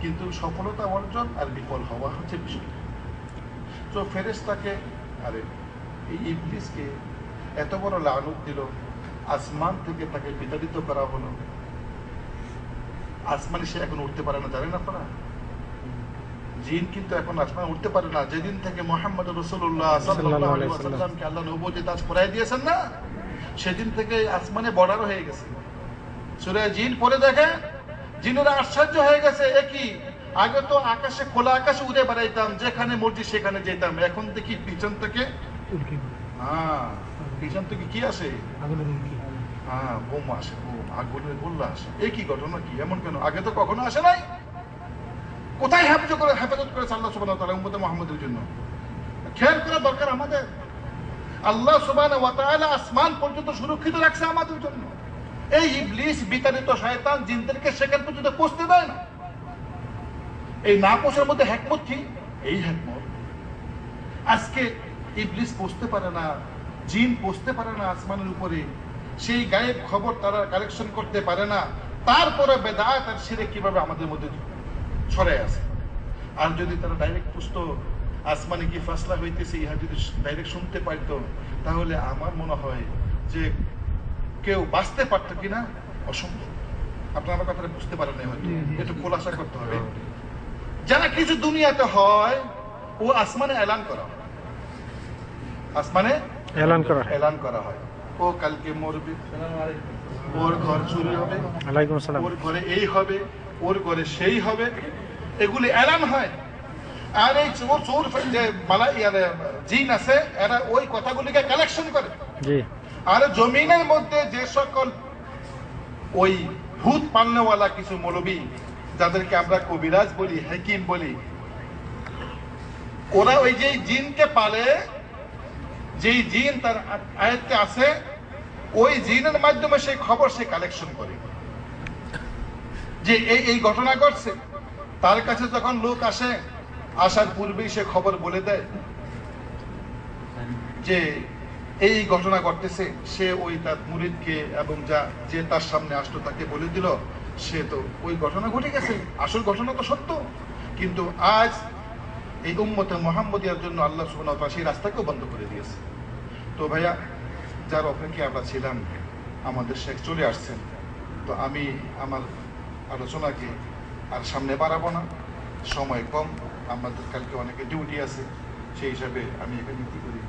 কিন্তু সফলতা অর্জন আর বিফল হওয়া হচ্ছে বিষয়। তো ফেরেশতাকে, আরে এই ইবলিসকে এত বড় লানত দিল, আসমান থেকে তাকে বিতাড়িত করা হলো। আসমানে সে এখন উঠতে পারে না, জানেন আপনারা? জিন কিন্তু এখন আসমানে উঠতে পারে না। যেদিন থেকে মুহাম্মদ রাসূলুল্লাহ সাল্লাল্লাহু আলাইহি ওয়াসাল্লামকে আল্লাহ নবুয়ত তাজ পরাই দিয়েছেন না, সেদিন থেকে আসমানে বর্ডার হয়ে গেছে। সূরা জিন পড়ে দেখে জিনেরা আশ্চর্য হয়ে গেছে, একই আগে তো আকাশে, খোলা আকাশে উড়ে বেড়াইতাম, যেখানে মর্জি সেখানে যেতাম, এখন দেখি পিছন থেকে পিছন থেকে কি আসে? বোম আসে, বোম, আগুনের গোলা আসে। একই ঘটনা, কি এমন কেন? আগে তো কখনো আসে নাই। কোথায় হেফাজত করেছে আল্লাহ সুবহানাহু ওয়া তাআলা উম্মতে মুহাম্মাদের জন্য? খেয়াল করা দরকার আমাদের। আল্লাহ সুবহানাহু ওয়া তাআলা আসমান পর্যন্ত সুরক্ষিত রাখছে আমাদের জন্য। এই ইবলিস বিতাড়িত শয়তান জিনদেরকে সেখান পর্যন্ত পৌঁছতে দেয় না। এই না পৌঁছার মধ্যে হিকমত কি? এই হিকমত, আজকে ইবলিস পৌঁছতে পারে না, জিন পৌঁছতে পারে না আসমানের উপরে, সেই গায়েব খবর তারা কালেকশন করতে পারে না, তারপরে বেদাত আর শিরক কিভাবে আমাদের মধ্যে ছড়ায় আছে। আর যদি তারা ডাইরেক্ট পুষতো আসমানে কি ফাসলা হইতেছে, ইহা যদি ডাইরেক্ট শুনতে পারতো, তাহলে আমার মনে হয় যে কেউ বাঁচতে পারতো কিনা অসম্ভব। আপনারা আমার কথাটা বুঝতে পারেন না, হয়তো একটু খোলাসা করতে হবে। যারা কিছু দুনিয়াতে হয় ও আসমানে এলান করা হয়, আসমানে এলান করা হয়, ও কালকে মরবে, ওর ঘর চুরি হবে, ওর ঘরে এই হবে, ওর ঘরে সেই হবে, এগুলি এলান হয়। আর এই চোর যে জিন আছে, এরা ওই কথাগুলিকে কালেকশন করে। আর জমিনের মধ্যে যে সকল ওই ভূত পালনেওয়ালা কিছু মৌলবী, যাদেরকে আমরা কবিরাজ বলি, হাকিম বলি, ওরা ওই যে জিনকে পালে, যেই জিন তার আয়ত্তে আছে, ওই জিনের মাধ্যমে সেই খবর সে কালেকশন করে যে এই ঘটনা ঘটছে। তার কাছে যখন লোক আসে, আসার পূর্বেই সে খবর বলে দেয় যে এই ঘটনা ঘটতেছে। সে ওই তার মুরিদকে এবং যে তার সামনে আসলো তাকে বলে দিল, সে তো ওই ঘটনা ঘটে গেছে, আসল ঘটনা তো সত্য। কিন্তু আজ এই উম্মতে মুহাম্মদিয়ার জন্য আল্লাহ সুবহানাহু ওয়া তাআলা সেই রাস্তাকেও বন্ধ করে দিয়েছে। তো ভাইয়া, যার অপেক্ষায় আমরা ছিলাম, আমাদের শেখ চলে আসছেন। তো আমি আমার আলোচনাকে আর সামনে বাড়াবো না, সময় কম, আমাদের কালকে অনেকে ডিউটি আছে, সেই হিসাবে আমি এখানে কি করি